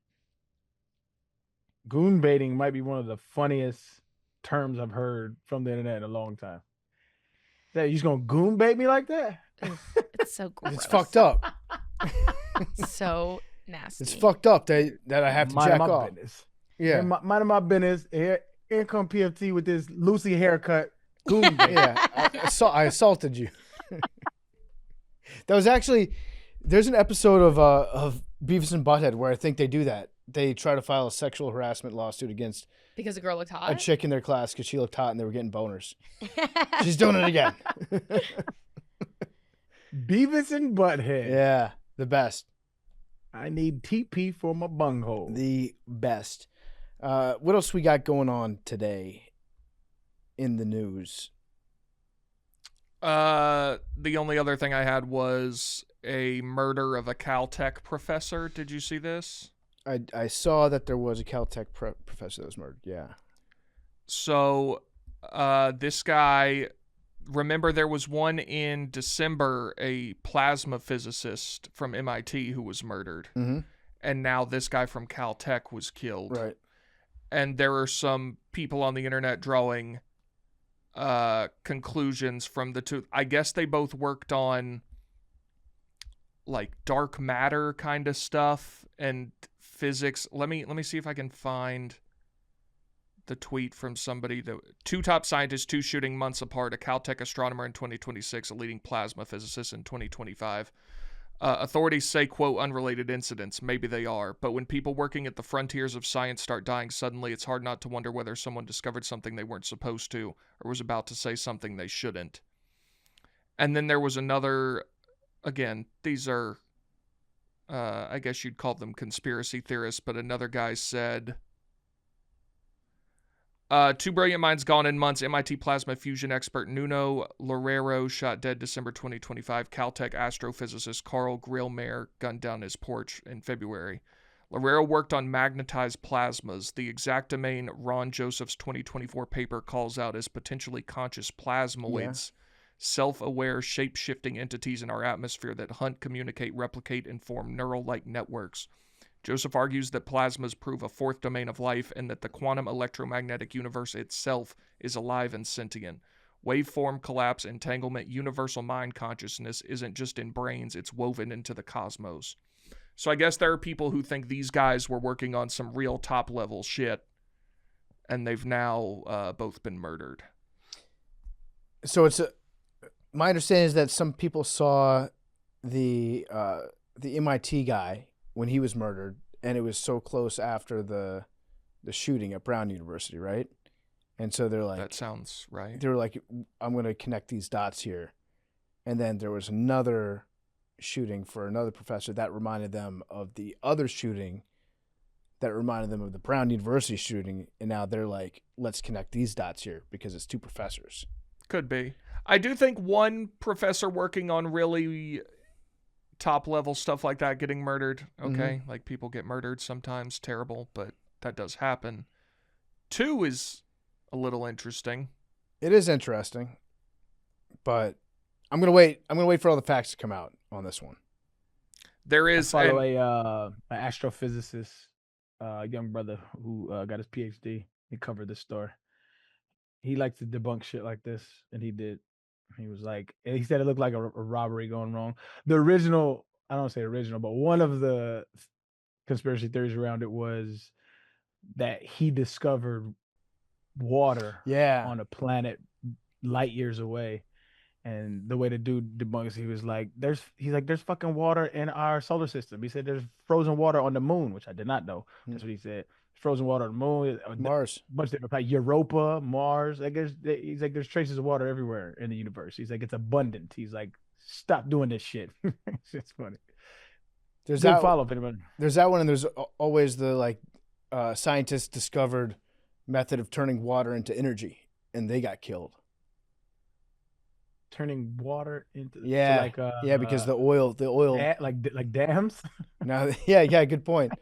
Goon baiting might be one of the funniest terms I've heard from the internet in a long time. That you just gonna goon bait me like that? It's so gross. It's fucked up. So nasty. It's fucked up that I have to jack off. Business. Yeah. Minding my business. Here come PFT with this Lucy haircut. Goon bait. Yeah. I assaulted you. That was actually, there's an episode of Beavis and Butthead where I think they do that. They try to file a sexual harassment lawsuit against Because a girl looked hot? a chick in their class because she looked hot and they were getting boners. She's doing it again. Beavis and Butthead. Yeah, the best. I need TP for my bunghole. The best. What else we got going on today in the news? The only other thing I had was a murder of a Caltech professor. Did you see this? I saw that there was a Caltech professor that was murdered. Yeah. So, this guy, remember there was one in December, a plasma physicist from MIT who was murdered. Mm-hmm. And now this guy from Caltech was killed. Right. And there are some people on the internet drawing conclusions from the two. I guess they both worked on like dark matter kind of stuff and physics. Let me see if I can find the tweet from somebody. Two top scientists, two shooting months apart, a Caltech astronomer in 2026, a leading plasma physicist in 2025. Authorities say, quote, unrelated incidents. Maybe they are. But when people working at the frontiers of science start dying suddenly, it's hard not to wonder whether someone discovered something they weren't supposed to or was about to say something they shouldn't. And then there was another, again, these are, I guess you'd call them conspiracy theorists, but another guy said, two brilliant minds gone in months. MIT plasma fusion expert Nuno Loureiro shot dead December 2025. Caltech astrophysicist Carl Grillmeyer gunned down his porch in February. Loureiro worked on magnetized plasmas, the exact domain Ron Joseph's 2024 paper calls out as potentially conscious plasmoids, self-aware, shape-shifting entities in our atmosphere that hunt, communicate, replicate, and form neural-like networks. Joseph argues that plasmas prove a fourth domain of life and that the quantum electromagnetic universe itself is alive and sentient. Waveform, collapse, entanglement, universal mind consciousness isn't just in brains, it's woven into the cosmos. So I guess there are people who think these guys were working on some real top-level shit, and they've now both been murdered. So my understanding is that some people saw the MIT guy when he was murdered, and it was so close after the shooting at Brown University, right? And so they're like, that sounds right. They were like, I'm going to connect these dots here. And then there was another shooting for another professor that reminded them of the other shooting that reminded them of the Brown University shooting. And now they're like, let's connect these dots here because it's two professors. Could be. I do think one professor working on really top level stuff like that getting murdered. Okay. Like people get murdered sometimes. Terrible, but that does happen. Two is a little interesting. It is interesting, but I'm going to wait for all the facts to come out on this one. There is I follow an astrophysicist, young brother who got his PhD. He covered this story. He likes to debunk shit like this, and he did. He was like, he said it looked like a robbery going wrong. The original, I don't say original, but one of the conspiracy theories around it was that he discovered water on a planet light years away. And the way the dude debunks, he was like, there's fucking water in our solar system. He said there's frozen water on the moon, which I did not know. That's what he said. Frozen water on the moon, Mars, a bunch of different, like Europa, Mars. I guess he's like, there's traces of water everywhere in the universe. He's like, it's abundant. He's like, stop doing this shit. It's funny. There's Good that follow up, anyone. There's that one, and there's always the scientists discovered method of turning water into energy, and they got killed. Turning water into because the oil like dams. No, good point.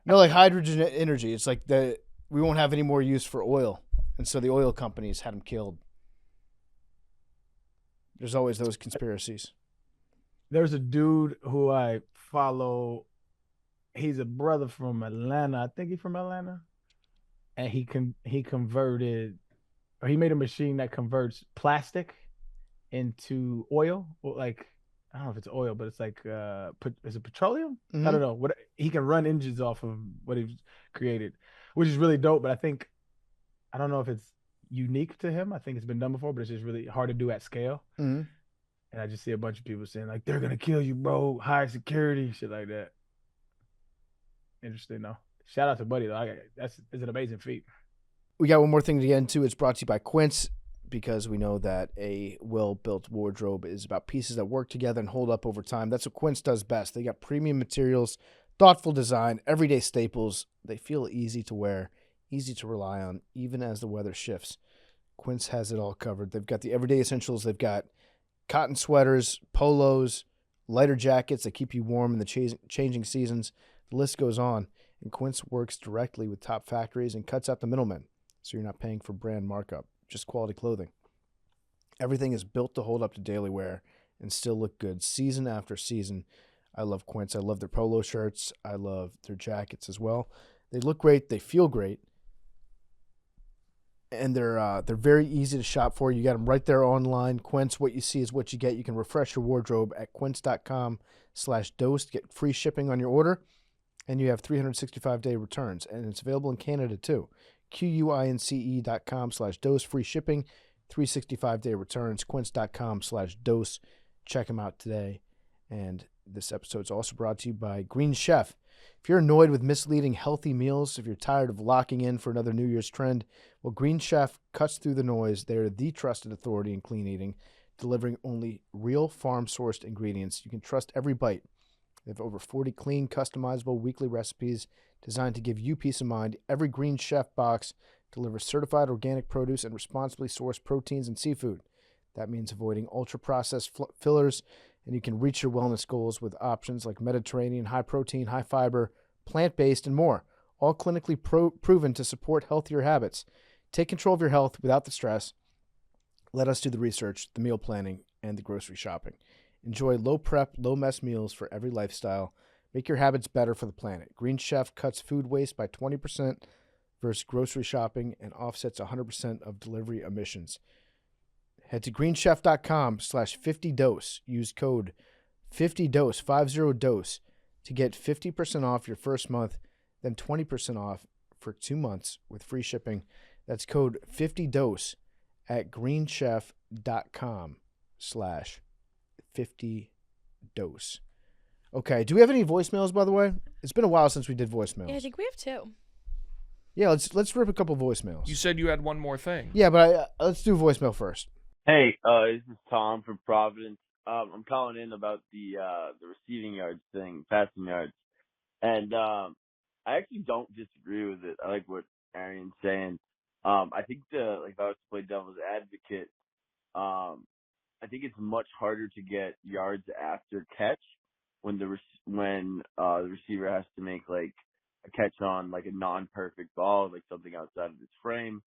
No, like hydrogen energy. It's like we won't have any more use for oil, and so the oil companies had them killed. There's always those conspiracies. There's a dude who I follow. He's a brother from Atlanta. I think he's from Atlanta, and he converted, or he made a machine that converts plastic into oil. Like, I don't know if it's oil, but it's like is it petroleum? I don't know. What he can run engines off of what he's created. which is really dope. But I don't know if it's unique to him. I think it's been done before, but it's just really hard to do at scale. Mm-hmm. And I just see a bunch of people saying like, they're gonna kill you, bro. High security, shit like that. Interesting, though. Shout out to Buddy though. It's an amazing feat. We got one more thing to get into. It's brought to you by Quince, because we know that a well-built wardrobe is about pieces that work together and hold up over time. That's what Quince does best. They got premium materials, thoughtful design, everyday staples. They feel easy to wear, easy to rely on, even as the weather shifts. Quince has it all covered. They've got the everyday essentials. They've got cotton sweaters, polos, lighter jackets that keep you warm in the changing seasons. The list goes on. And Quince works directly with top factories and cuts out the middlemen, so you're not paying for brand markup, just quality clothing. Everything is built to hold up to daily wear and still look good season after season. I love Quince. I love their polo shirts. I love their jackets as well. They look great. They feel great. And they're very easy to shop for. You got them right there online. Quince, what you see is what you get. You can refresh your wardrobe at quince.com/dose to get free shipping on your order. And you have 365-day returns. And it's available in Canada too. QUINCE.com/dose, free shipping, 365-day returns, quince.com/dose. Check them out today. And this episode is also brought to you by Green Chef. If you're annoyed with misleading healthy meals, if you're tired of locking in for another New Year's trend, well, Green Chef cuts through the noise. They're the trusted authority in clean eating, delivering only real farm-sourced ingredients. You can trust every bite. They have over 40 clean, customizable weekly recipes designed to give you peace of mind. Every Green Chef box delivers certified organic produce and responsibly sourced proteins and seafood. That means avoiding ultra-processed fillers, and you can reach your wellness goals with options like Mediterranean, high-protein, high-fiber, plant-based, and more, all clinically proven to support healthier habits. Take control of your health without the stress. Let us do the research, the meal planning, and the grocery shopping. Enjoy low-prep, low-mess meals for every lifestyle. Make your habits better for the planet. Green Chef cuts food waste by 20% versus grocery shopping and offsets 100% of delivery emissions. Head to greenchef.com/50dose. Use code 50dose, 50dose, to get 50% off your first month, then 20% off for 2 months with free shipping. That's code 50dose at greenchef.com/50dose. Okay, do we have any voicemails, by the way? It's been a while since we did voicemails. Yeah, I think we have 2. Yeah, let's rip a couple voicemails. You said you had one more thing. Yeah, but let's do voicemail first. Hey, this is Tom from Providence. I'm calling in about the receiving yards thing, passing yards, and I actually don't disagree with it. I like what Arian's saying. I think if I was to play devil's advocate, I think it's much harder to get yards after catch when the receiver has to make like a catch on like a non-perfect ball, like something outside of his frame.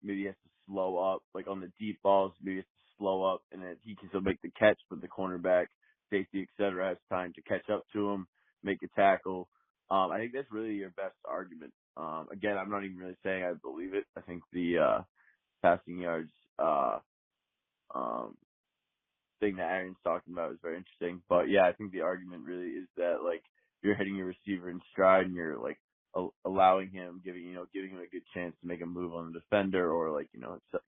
Maybe he has to slow up, like on the deep balls, maybe he has to slow up, and then he can still make the catch, but the cornerback, safety, etc., has time to catch up to him, make a tackle. I think that's really your best argument. Again, I'm not even really saying I believe it. I think the passing yards thing that Aaron's talking about is very interesting. But yeah, I think the argument really is that like you're hitting your receiver in stride and you're like allowing him, giving him a good chance to make a move on the defender or like,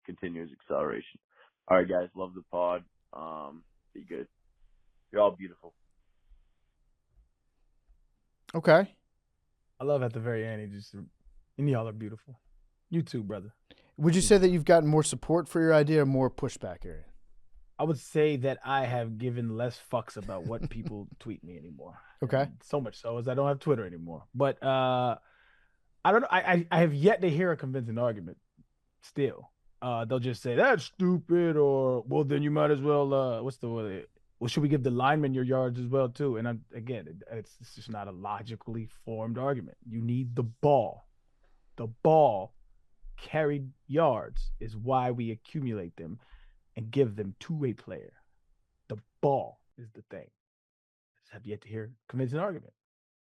continuous acceleration. All right, guys, love the pod. Be good. You're all beautiful. Okay. I love at the very end, and y'all are beautiful. You too, brother. Would you say that you've gotten more support for your idea or more pushback, Arian? I would say that I have given less fucks about what people tweet me anymore. Okay. And so much so as I don't have Twitter anymore. But I don't know. I have yet to hear a convincing argument still. They'll just say, that's stupid, or, well, then you might as well, well, should we give the lineman your yards as well, too? And it's just not a logically formed argument. You need the ball. The ball carried yards is why we accumulate them and give them to a player. The ball is the thing. I just have yet to hear a convincing argument.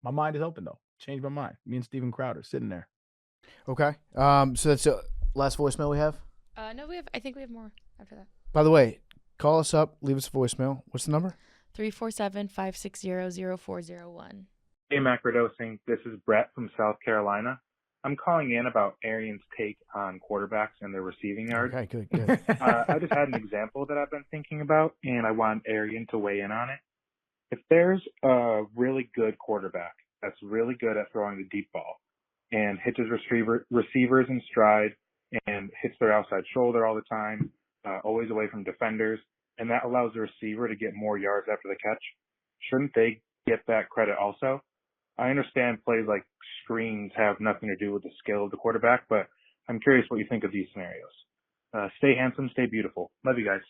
My mind is open, though. Changed my mind. Me and Steven Crowder sitting there. Okay. So that's the last voicemail we have? No, I think we have more after that. By the way, call us up. Leave us a voicemail. What's the number? 347-560-0401. Hey, Macrodosing. This is Brett from South Carolina. I'm calling in about Arian's take on quarterbacks and their receiving yards. Okay, good. I just had an example that I've been thinking about, and I want Arian to weigh in on it. If there's a really good quarterback that's really good at throwing the deep ball and hits his receivers in stride and hits their outside shoulder all the time, always away from defenders, and that allows the receiver to get more yards after the catch, shouldn't they get that credit also? I understand plays like screens have nothing to do with the skill of the quarterback, but I'm curious what you think of these scenarios. Stay handsome, stay beautiful. Love you guys.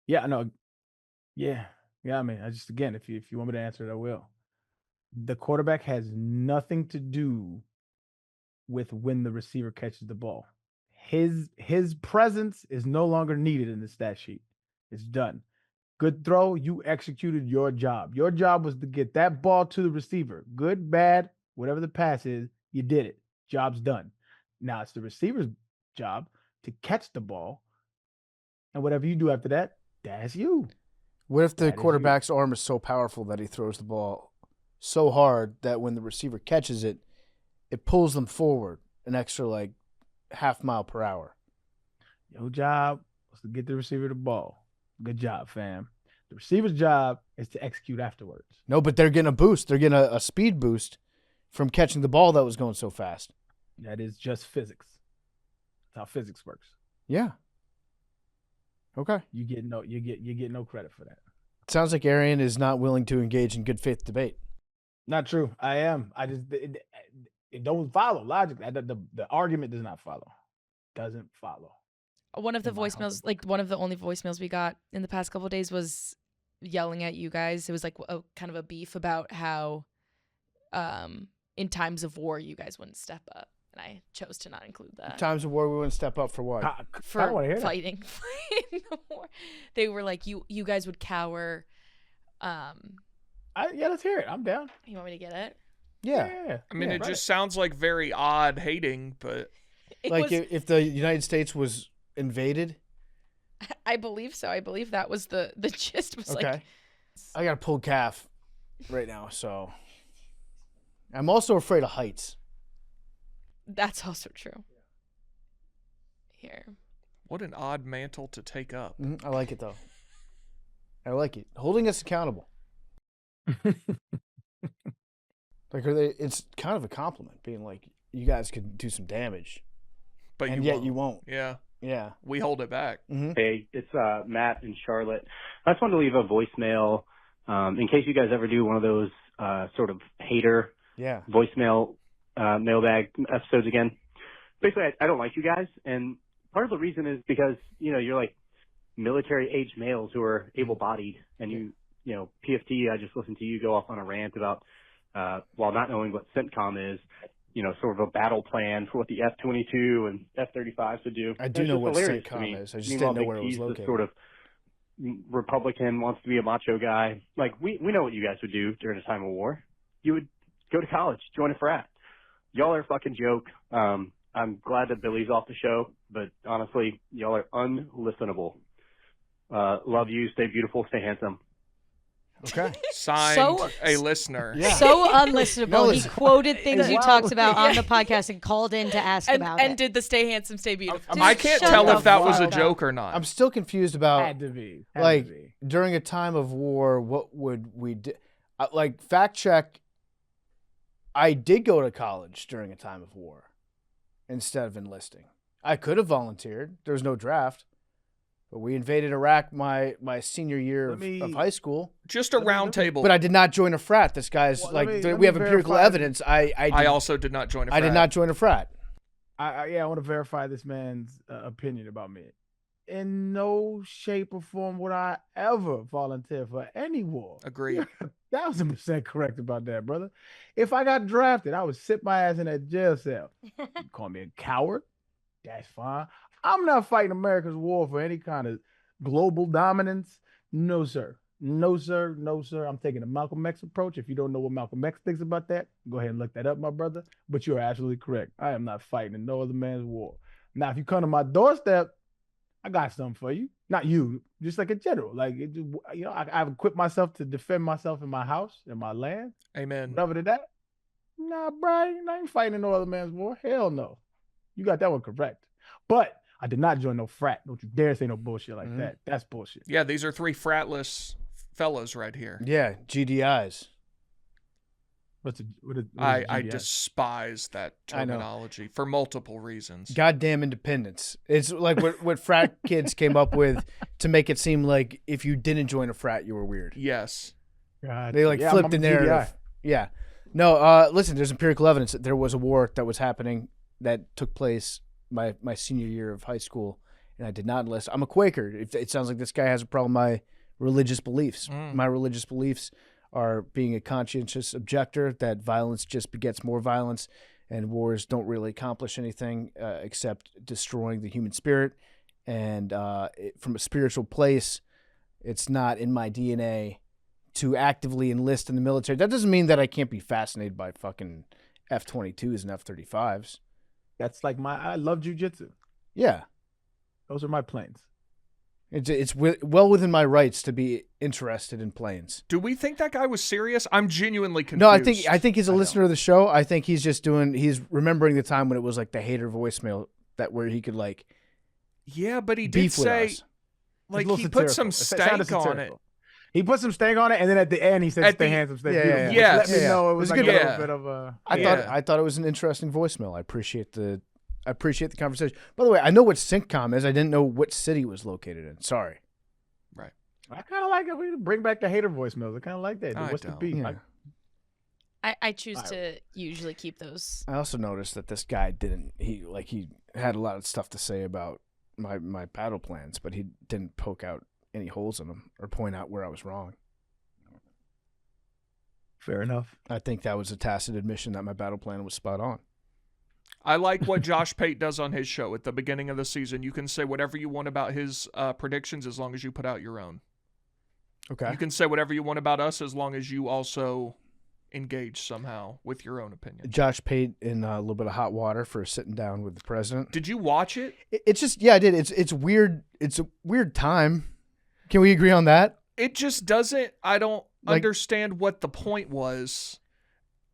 Yeah, no. Yeah. I mean, again, if you want me to answer it, I will. The quarterback has nothing to do with when the receiver catches the ball. His presence is no longer needed in the stat sheet. It's done. Good throw, you executed your job. Your job was to get that ball to the receiver. Good, bad, whatever the pass is, you did it. Job's done. Now it's the receiver's job to catch the ball. And whatever you do after that, that's you. What if the quarterback's arm is so powerful that he throws the ball so hard that when the receiver catches it, it pulls them forward an extra like half mile per hour? Your job was to get the receiver the ball. Good job, fam. The receiver's job is to execute afterwards. No, but they're getting a boost. They're getting a speed boost from catching the ball that was going so fast. That is just physics. That's how physics works. Yeah. Okay. You get no credit for that. Sounds like Arian is not willing to engage in good faith debate. Not true. I am. I just it don't follow logically. The argument does not follow. Doesn't follow. One of the voicemails, like one of the only voicemails we got in the past couple of days was yelling at you guys. It was like kind of a beef about how in times of war you guys wouldn't step up. And I chose to not include that. In times of war, we wouldn't step up for what? For I don't want to hear fighting the war. They were like, you guys would cower. Yeah, let's hear it. I'm down. You want me to get it? Yeah. I mean, it just sounds like very odd hating, but if the United States was invaded. I believe so. I believe that was the gist. Was okay. Like, I got a pulled calf right now, so I'm also afraid of heights. That's also true. Here. What an odd mantle to take up. I like it, though. I like it. Holding us accountable. It's kind of a compliment, being like, you guys could do some damage. But you won't. Yeah. Yeah. We hold it back. Mm-hmm. Hey, it's Matt in Charlotte. I just wanted to leave a voicemail in case you guys ever do one of those sort of hater voicemail mailbag episodes again. Basically, I don't like you guys, and part of the reason is because, you're like military-age males who are able-bodied, and you know, PFT, I just listened to you go off on a rant about, while not knowing what CENTCOM is, sort of a battle plan for what the F-22 and F-35s would do. I do know what CENTCOM is. I just didn't know where it was located. This sort of Republican wants to be a macho guy. Like, we know what you guys would do during a time of war. You would go to college, join a frat. Y'all are a fucking joke. I'm glad that Billy's off the show, but honestly, y'all are unlistenable. Love you. Stay beautiful. Stay handsome. Okay. Signed a listener. Yeah. So unlistenable. He quoted things you talked about on the podcast and called in to ask about it. And did the stay handsome, stay beautiful. I can't tell if that was a joke or not. I'm still confused about, Had to be. During a time of war, what would we do? Fact check, I did go to college during a time of war instead of enlisting. I could have volunteered. There was no draft. But we invaded Iraq my senior year of high school. Just a round table. But I did not join a frat. This guy's we have empirical evidence. I also did not join a frat. I did not join a frat. I want to verify this man's opinion about me. In no shape or form would I ever volunteer for any war. Agree. You're 1,000% correct about that, brother. If I got drafted, I would sit my ass in that jail cell. You call me a coward? That's fine. I'm not fighting America's war for any kind of global dominance. No, sir. No, sir. No, sir. I'm taking a Malcolm X approach. If you don't know what Malcolm X thinks about that, go ahead and look that up, my brother. But you're absolutely correct. I am not fighting in no other man's war. Now, if you come to my doorstep, I got something for you. Not you, just like a general. I've equipped myself to defend myself in my house, in my land. Amen. Whatever to that. Nah, Brian, I ain't fighting no other man's war. Hell no. You got that one correct. But I did not join no frat. Don't you dare say no bullshit like that. That's bullshit. Yeah, these are 3 fratless fellas right here. Yeah, GDIs. What is I GDI? despise that terminology for multiple reasons. Goddamn independence. It's like what frat kids came up with to make it seem like if you didn't join a frat, you were weird. Yes. God, They flipped the narrative. Yeah. No, listen, there's empirical evidence that there was a war that was happening that took place my senior year of high school, and I did not enlist. I'm a Quaker. It sounds like this guy has a problem with my religious beliefs. My religious beliefs are being a conscientious objector, that violence just begets more violence, and wars don't really accomplish anything except destroying the human spirit. And from a spiritual place, it's not in my DNA to actively enlist in the military. That doesn't mean that I can't be fascinated by fucking F-22s and F-35s. That's like I love jujitsu. Yeah. Those are my planes. It's well within my rights to be interested in planes. Do we think that guy was serious? I'm genuinely confused. No, I think he's a listener of the show. I think he's just he's remembering the time when it was like the hater voicemail where he could like. Yeah, but he did say, like, he put some stank on it. He put some stank on it, and then at the end he said, "Stay handsome, stay beautiful." Yeah. Let me know it was like a good. little bit of a. I thought it was an interesting voicemail. I appreciate the conversation. By the way, I know what Syncom is. I didn't know what city it was located in. Sorry. Right. I kind of like it. We bring back the hater voicemails. I kind of like that. What's the beef? Yeah. I choose to usually keep those. I also noticed that this guy he had a lot of stuff to say about my battle plans, but he didn't poke out any holes in them or point out where I was wrong. Fair enough. I think that was a tacit admission that my battle plan was spot on. I like what Josh Pate does on his show at the beginning of the season. You can say whatever you want about his predictions as long as you put out your own. Okay. You can say whatever you want about us as long as you also engage somehow with your own opinion. Josh Pate in a little bit of hot water for sitting down with the president. Did you watch it? It's just, yeah, I did. It's weird. It's a weird time. Can we agree on that? It just doesn't. I don't understand what the point was,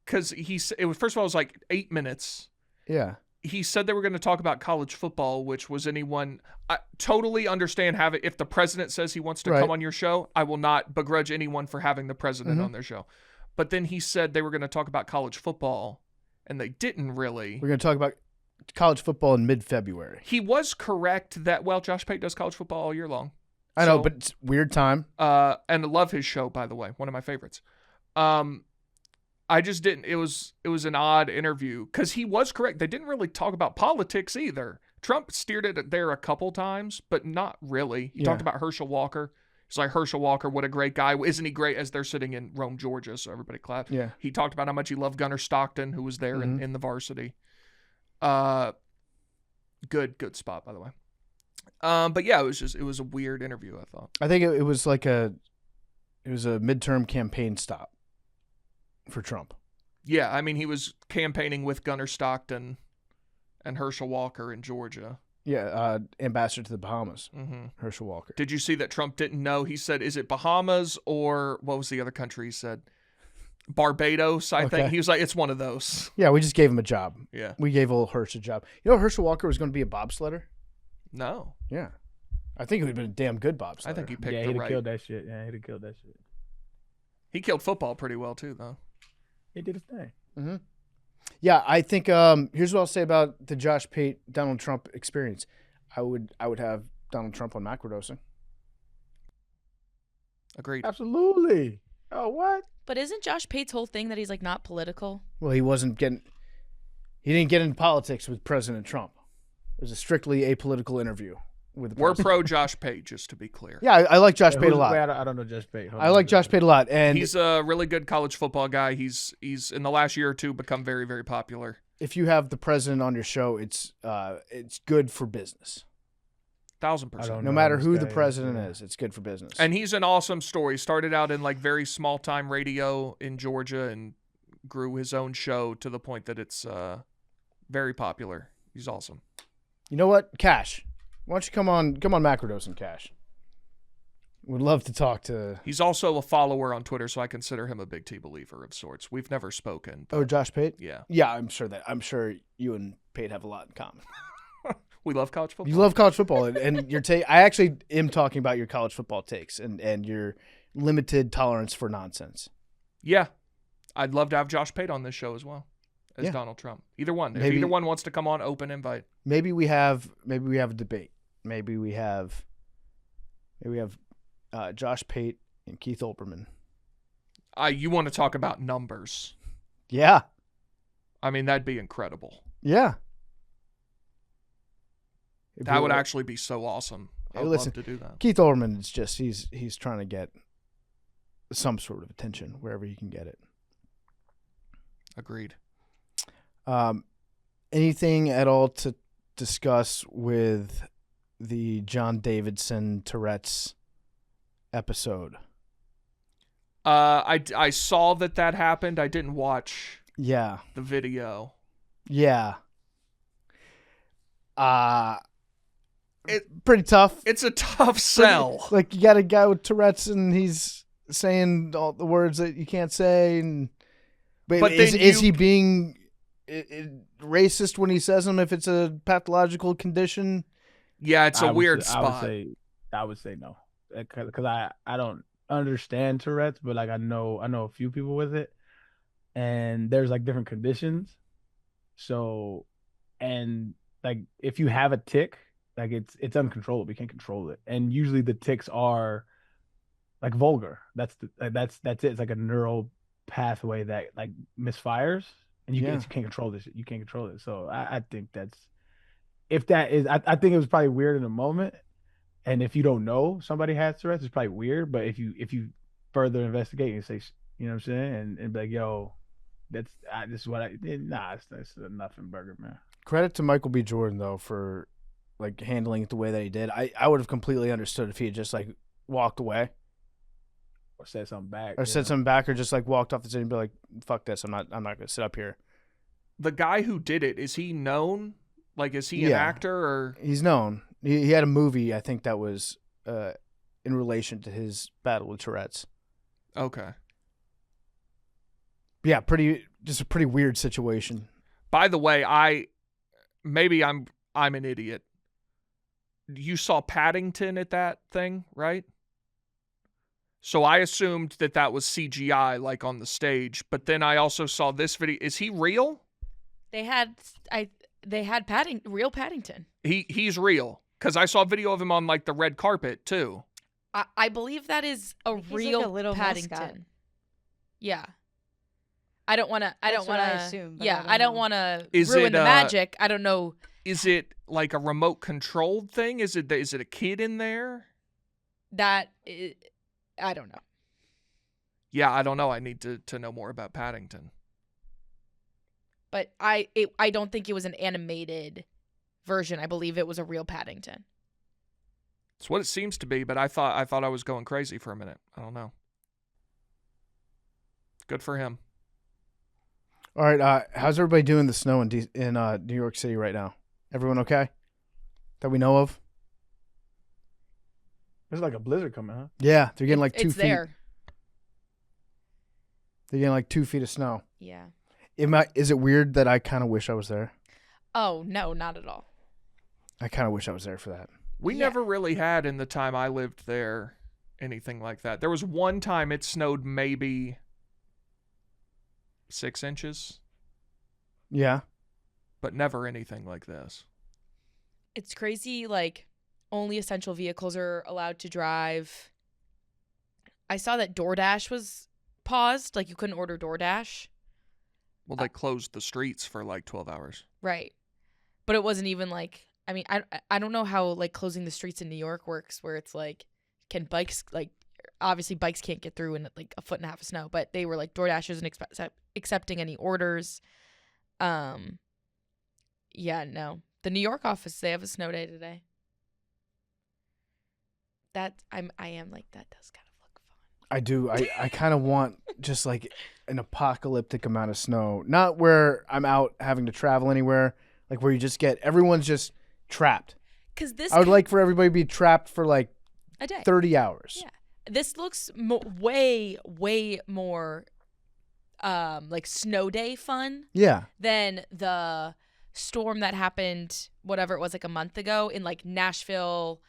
because it was, first of all, it was like 8 minutes. Yeah. He said they were going to talk about college football, which was I totally understand if the president says he wants to come on your show, I will not begrudge anyone for having the president on their show. But then he said they were going to talk about college football, and they didn't really. We're going to talk about college football in mid-February. He was correct that, Josh Pate does college football all year long. I know, but it's weird time. And I love his show, by the way. One of my favorites. I just didn't. It was an odd interview because he was correct. They didn't really talk about politics either. Trump steered it there a couple times, but not really. He talked about Herschel Walker. He's like, Herschel Walker, what a great guy. Isn't he great? As they're sitting in Rome, Georgia, so everybody clapped. Yeah. He talked about how much he loved Gunnar Stockton, who was there in the varsity. Good spot, by the way. But yeah, it was a weird interview, I thought. I think it was like a midterm campaign stop for Trump. Yeah, I mean, he was campaigning with Gunnar Stockton and Herschel Walker in Georgia. Yeah, ambassador to the Bahamas, Herschel Walker. Did you see that Trump didn't know? He said, is it Bahamas or what was the other country he said? Barbados, I think. He was like, it's one of those. Yeah, we just gave him a job. Yeah. We gave old Hersch a job. You know, Herschel Walker was going to be a bobsledder? No. Yeah. I think he would have been a damn good bobsledder. I think he picked he'd the have right. killed that shit. Yeah, he'd have killed that shit. He killed football pretty well, too, though. He did his thing. Mm-hmm. Yeah, I think here's what I'll say about the Josh Pate, Donald Trump experience. I would have Donald Trump on macrodosing. Agreed. Absolutely. Oh, what? But isn't Josh Pate's whole thing that he's like not political? Well, he didn't get into politics with President Trump. It was a strictly apolitical interview with the We're president. pro Josh Pate, just to be clear. Yeah, I like Josh Pate a lot. I don't know Josh Pate. I like Josh Pate a lot, and he's a really good college football guy. He's in the last year or two become very, very popular. If you have the president on your show, it's good for business. 1,000%. No matter who the president is, it's good for business. And he's an awesome story. Started out in like very small time radio in Georgia and grew his own show to the point that it's very popular. He's awesome. You know what, Cash? Why don't you come on macrodosing, Cash? Would love to talk to. He's also a follower on Twitter, so I consider him a Big T believer of sorts. We've never spoken. Oh, Josh Pate? Yeah. Yeah, I'm sure you and Pate have a lot in common. We love college football. You love college football, and your take. I actually am talking about your college football takes and your limited tolerance for nonsense. Yeah. I'd love to have Josh Pate on this show as well as Donald Trump. Either one. If either one wants to come on, open invite. Maybe we have a debate. Maybe we have Josh Pate and Keith Olbermann. You want to talk about numbers? Yeah. I mean, that'd be incredible. Yeah. That would actually be so awesome. I would love to do that. Keith Olbermann is just he's trying to get some sort of attention wherever he can get it. Agreed. Anything at all to discuss with the John Davidson Tourette's episode? I saw that happened. I didn't watch the video. Yeah. It's pretty tough. It's a tough sell. Like, you got a guy with Tourette's and he's saying all the words that you can't say. But is he being racist when he says them if it's a pathological condition? Yeah, it's a weird spot. I would say no, because I don't understand Tourette's, but like I know a few people with it, and there's like different conditions. So, and like if you have a tic, like it's uncontrollable. You can't control it, and usually the tics are like vulgar. That's it. It's like a neural pathway that like misfires, and you can't control this. You can't control it. So I think that's. If that is, I think it was probably weird in the moment, and if you don't know somebody has Tourette's, it's probably weird. But if you further investigate and say, you know what I'm saying, and be like, yo, this is what I did. Nah, it's a nothing burger, man. Credit to Michael B. Jordan though for like handling it the way that he did. I would have completely understood if he had just like walked away, or said something back, or just like walked off the stage and be like, fuck this, I'm not gonna sit up here. The guy who did it, is he known? Like, is he an actor or? He's known. He had a movie, I think, that was in relation to his battle with Tourette's. Okay. Yeah, just a pretty weird situation. By the way, maybe I'm an idiot. You saw Paddington at that thing, right? So I assumed that was CGI, like on the stage. But then I also saw this video. Is he real? They had real Paddington. He's real, because I saw a video of him on like the red carpet too. I believe that is a real like a little Paddington. mascot. Yeah. I don't want to. I don't want to assume. Yeah, I don't want to Is ruin it, the magic. I don't know. Is it like a remote controlled thing? Is it a kid in there? I don't know. Yeah, I don't know. I need to know more about Paddington. But I don't think it was an animated version. I believe it was a real Paddington. It's what it seems to be, but I thought I was going crazy for a minute. I don't know. Good for him. All right, how's everybody doing the snow in New York City right now? Everyone okay? That we know of? There's like a blizzard coming, huh? Yeah, they're getting like 2 it's feet. There. They're getting like 2 feet of snow. Yeah. Is it weird that I kind of wish I was there? Oh, no, not at all. I kind of wish I was there for that. We never really had, in the time I lived there, anything like that. There was one time it snowed maybe 6 inches. Yeah. But never anything like this. It's crazy, like, only essential vehicles are allowed to drive. I saw that DoorDash was paused, like you couldn't order DoorDash. Well, they closed the streets for like 12 hours. Right. But it wasn't even like, I mean, I don't know how like closing the streets in New York works, where it's like, can bikes, like, obviously bikes can't get through in like a foot and a half of snow, but they were like, DoorDash isn't accepting any orders. Yeah, no. The New York office, they have a snow day today. I am like, that does kind of look fun. I do. I kind of want just like an apocalyptic amount of snow. Not where I'm out having to travel anywhere, like where you just get, everyone's just trapped. Because I would like for everybody to be trapped for like A day. 30 hours. Yeah. This looks way more like snow day fun. Yeah. Than the storm that happened, whatever it was, like a month ago in like Nashville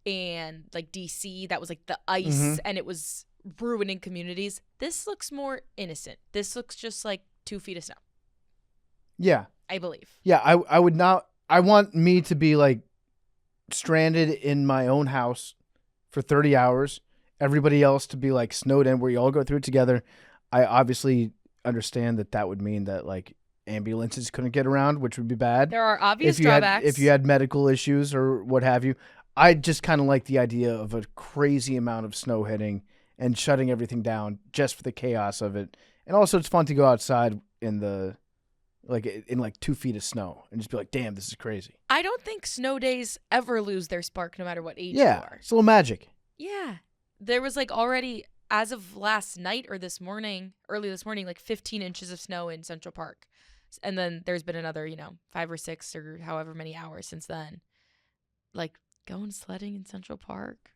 and like DC. That was like the ice and it was ruining communities. This looks more innocent. This looks just like 2 feet of snow. Yeah. I believe. Yeah, I would not. I want me to be like stranded in my own house for 30 hours. Everybody else to be like snowed in where you all go through it together. I obviously understand that would mean that like ambulances couldn't get around, which would be bad. There are obvious drawbacks. If you had medical issues or what have you. I just kind of like the idea of a crazy amount of snow hitting and shutting everything down just for the chaos of it. And also it's fun to go outside in 2 feet of snow and just be like, damn, this is crazy. I don't think snow days ever lose their spark no matter what age you are. It's a little magic. Yeah. There was like already, as of last night or early this morning, like 15 inches of snow in Central Park. And then there's been another, 5 or 6 or however many hours since then. Like going sledding in Central Park.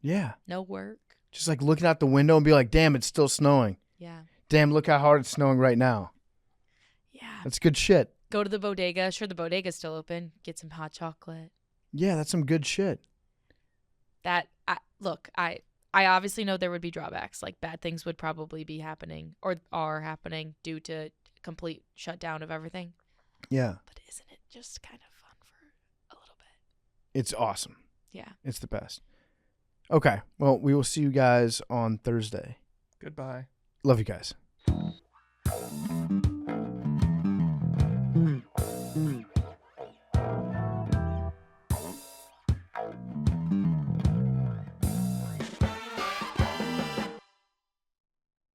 Yeah. No work. Just like looking out the window and be like, damn, it's still snowing. Yeah. Damn, look how hard it's snowing right now. Yeah. That's good shit. Go to the bodega. Sure, the bodega's still open. Get some hot chocolate. Yeah, that's some good shit. I obviously know there would be drawbacks. Like bad things would probably be happening or are happening due to complete shutdown of everything. Yeah. But isn't it just kind of fun for a little bit? It's awesome. Yeah. It's the best. Okay. Well, we will see you guys on Thursday. Goodbye. Love you guys.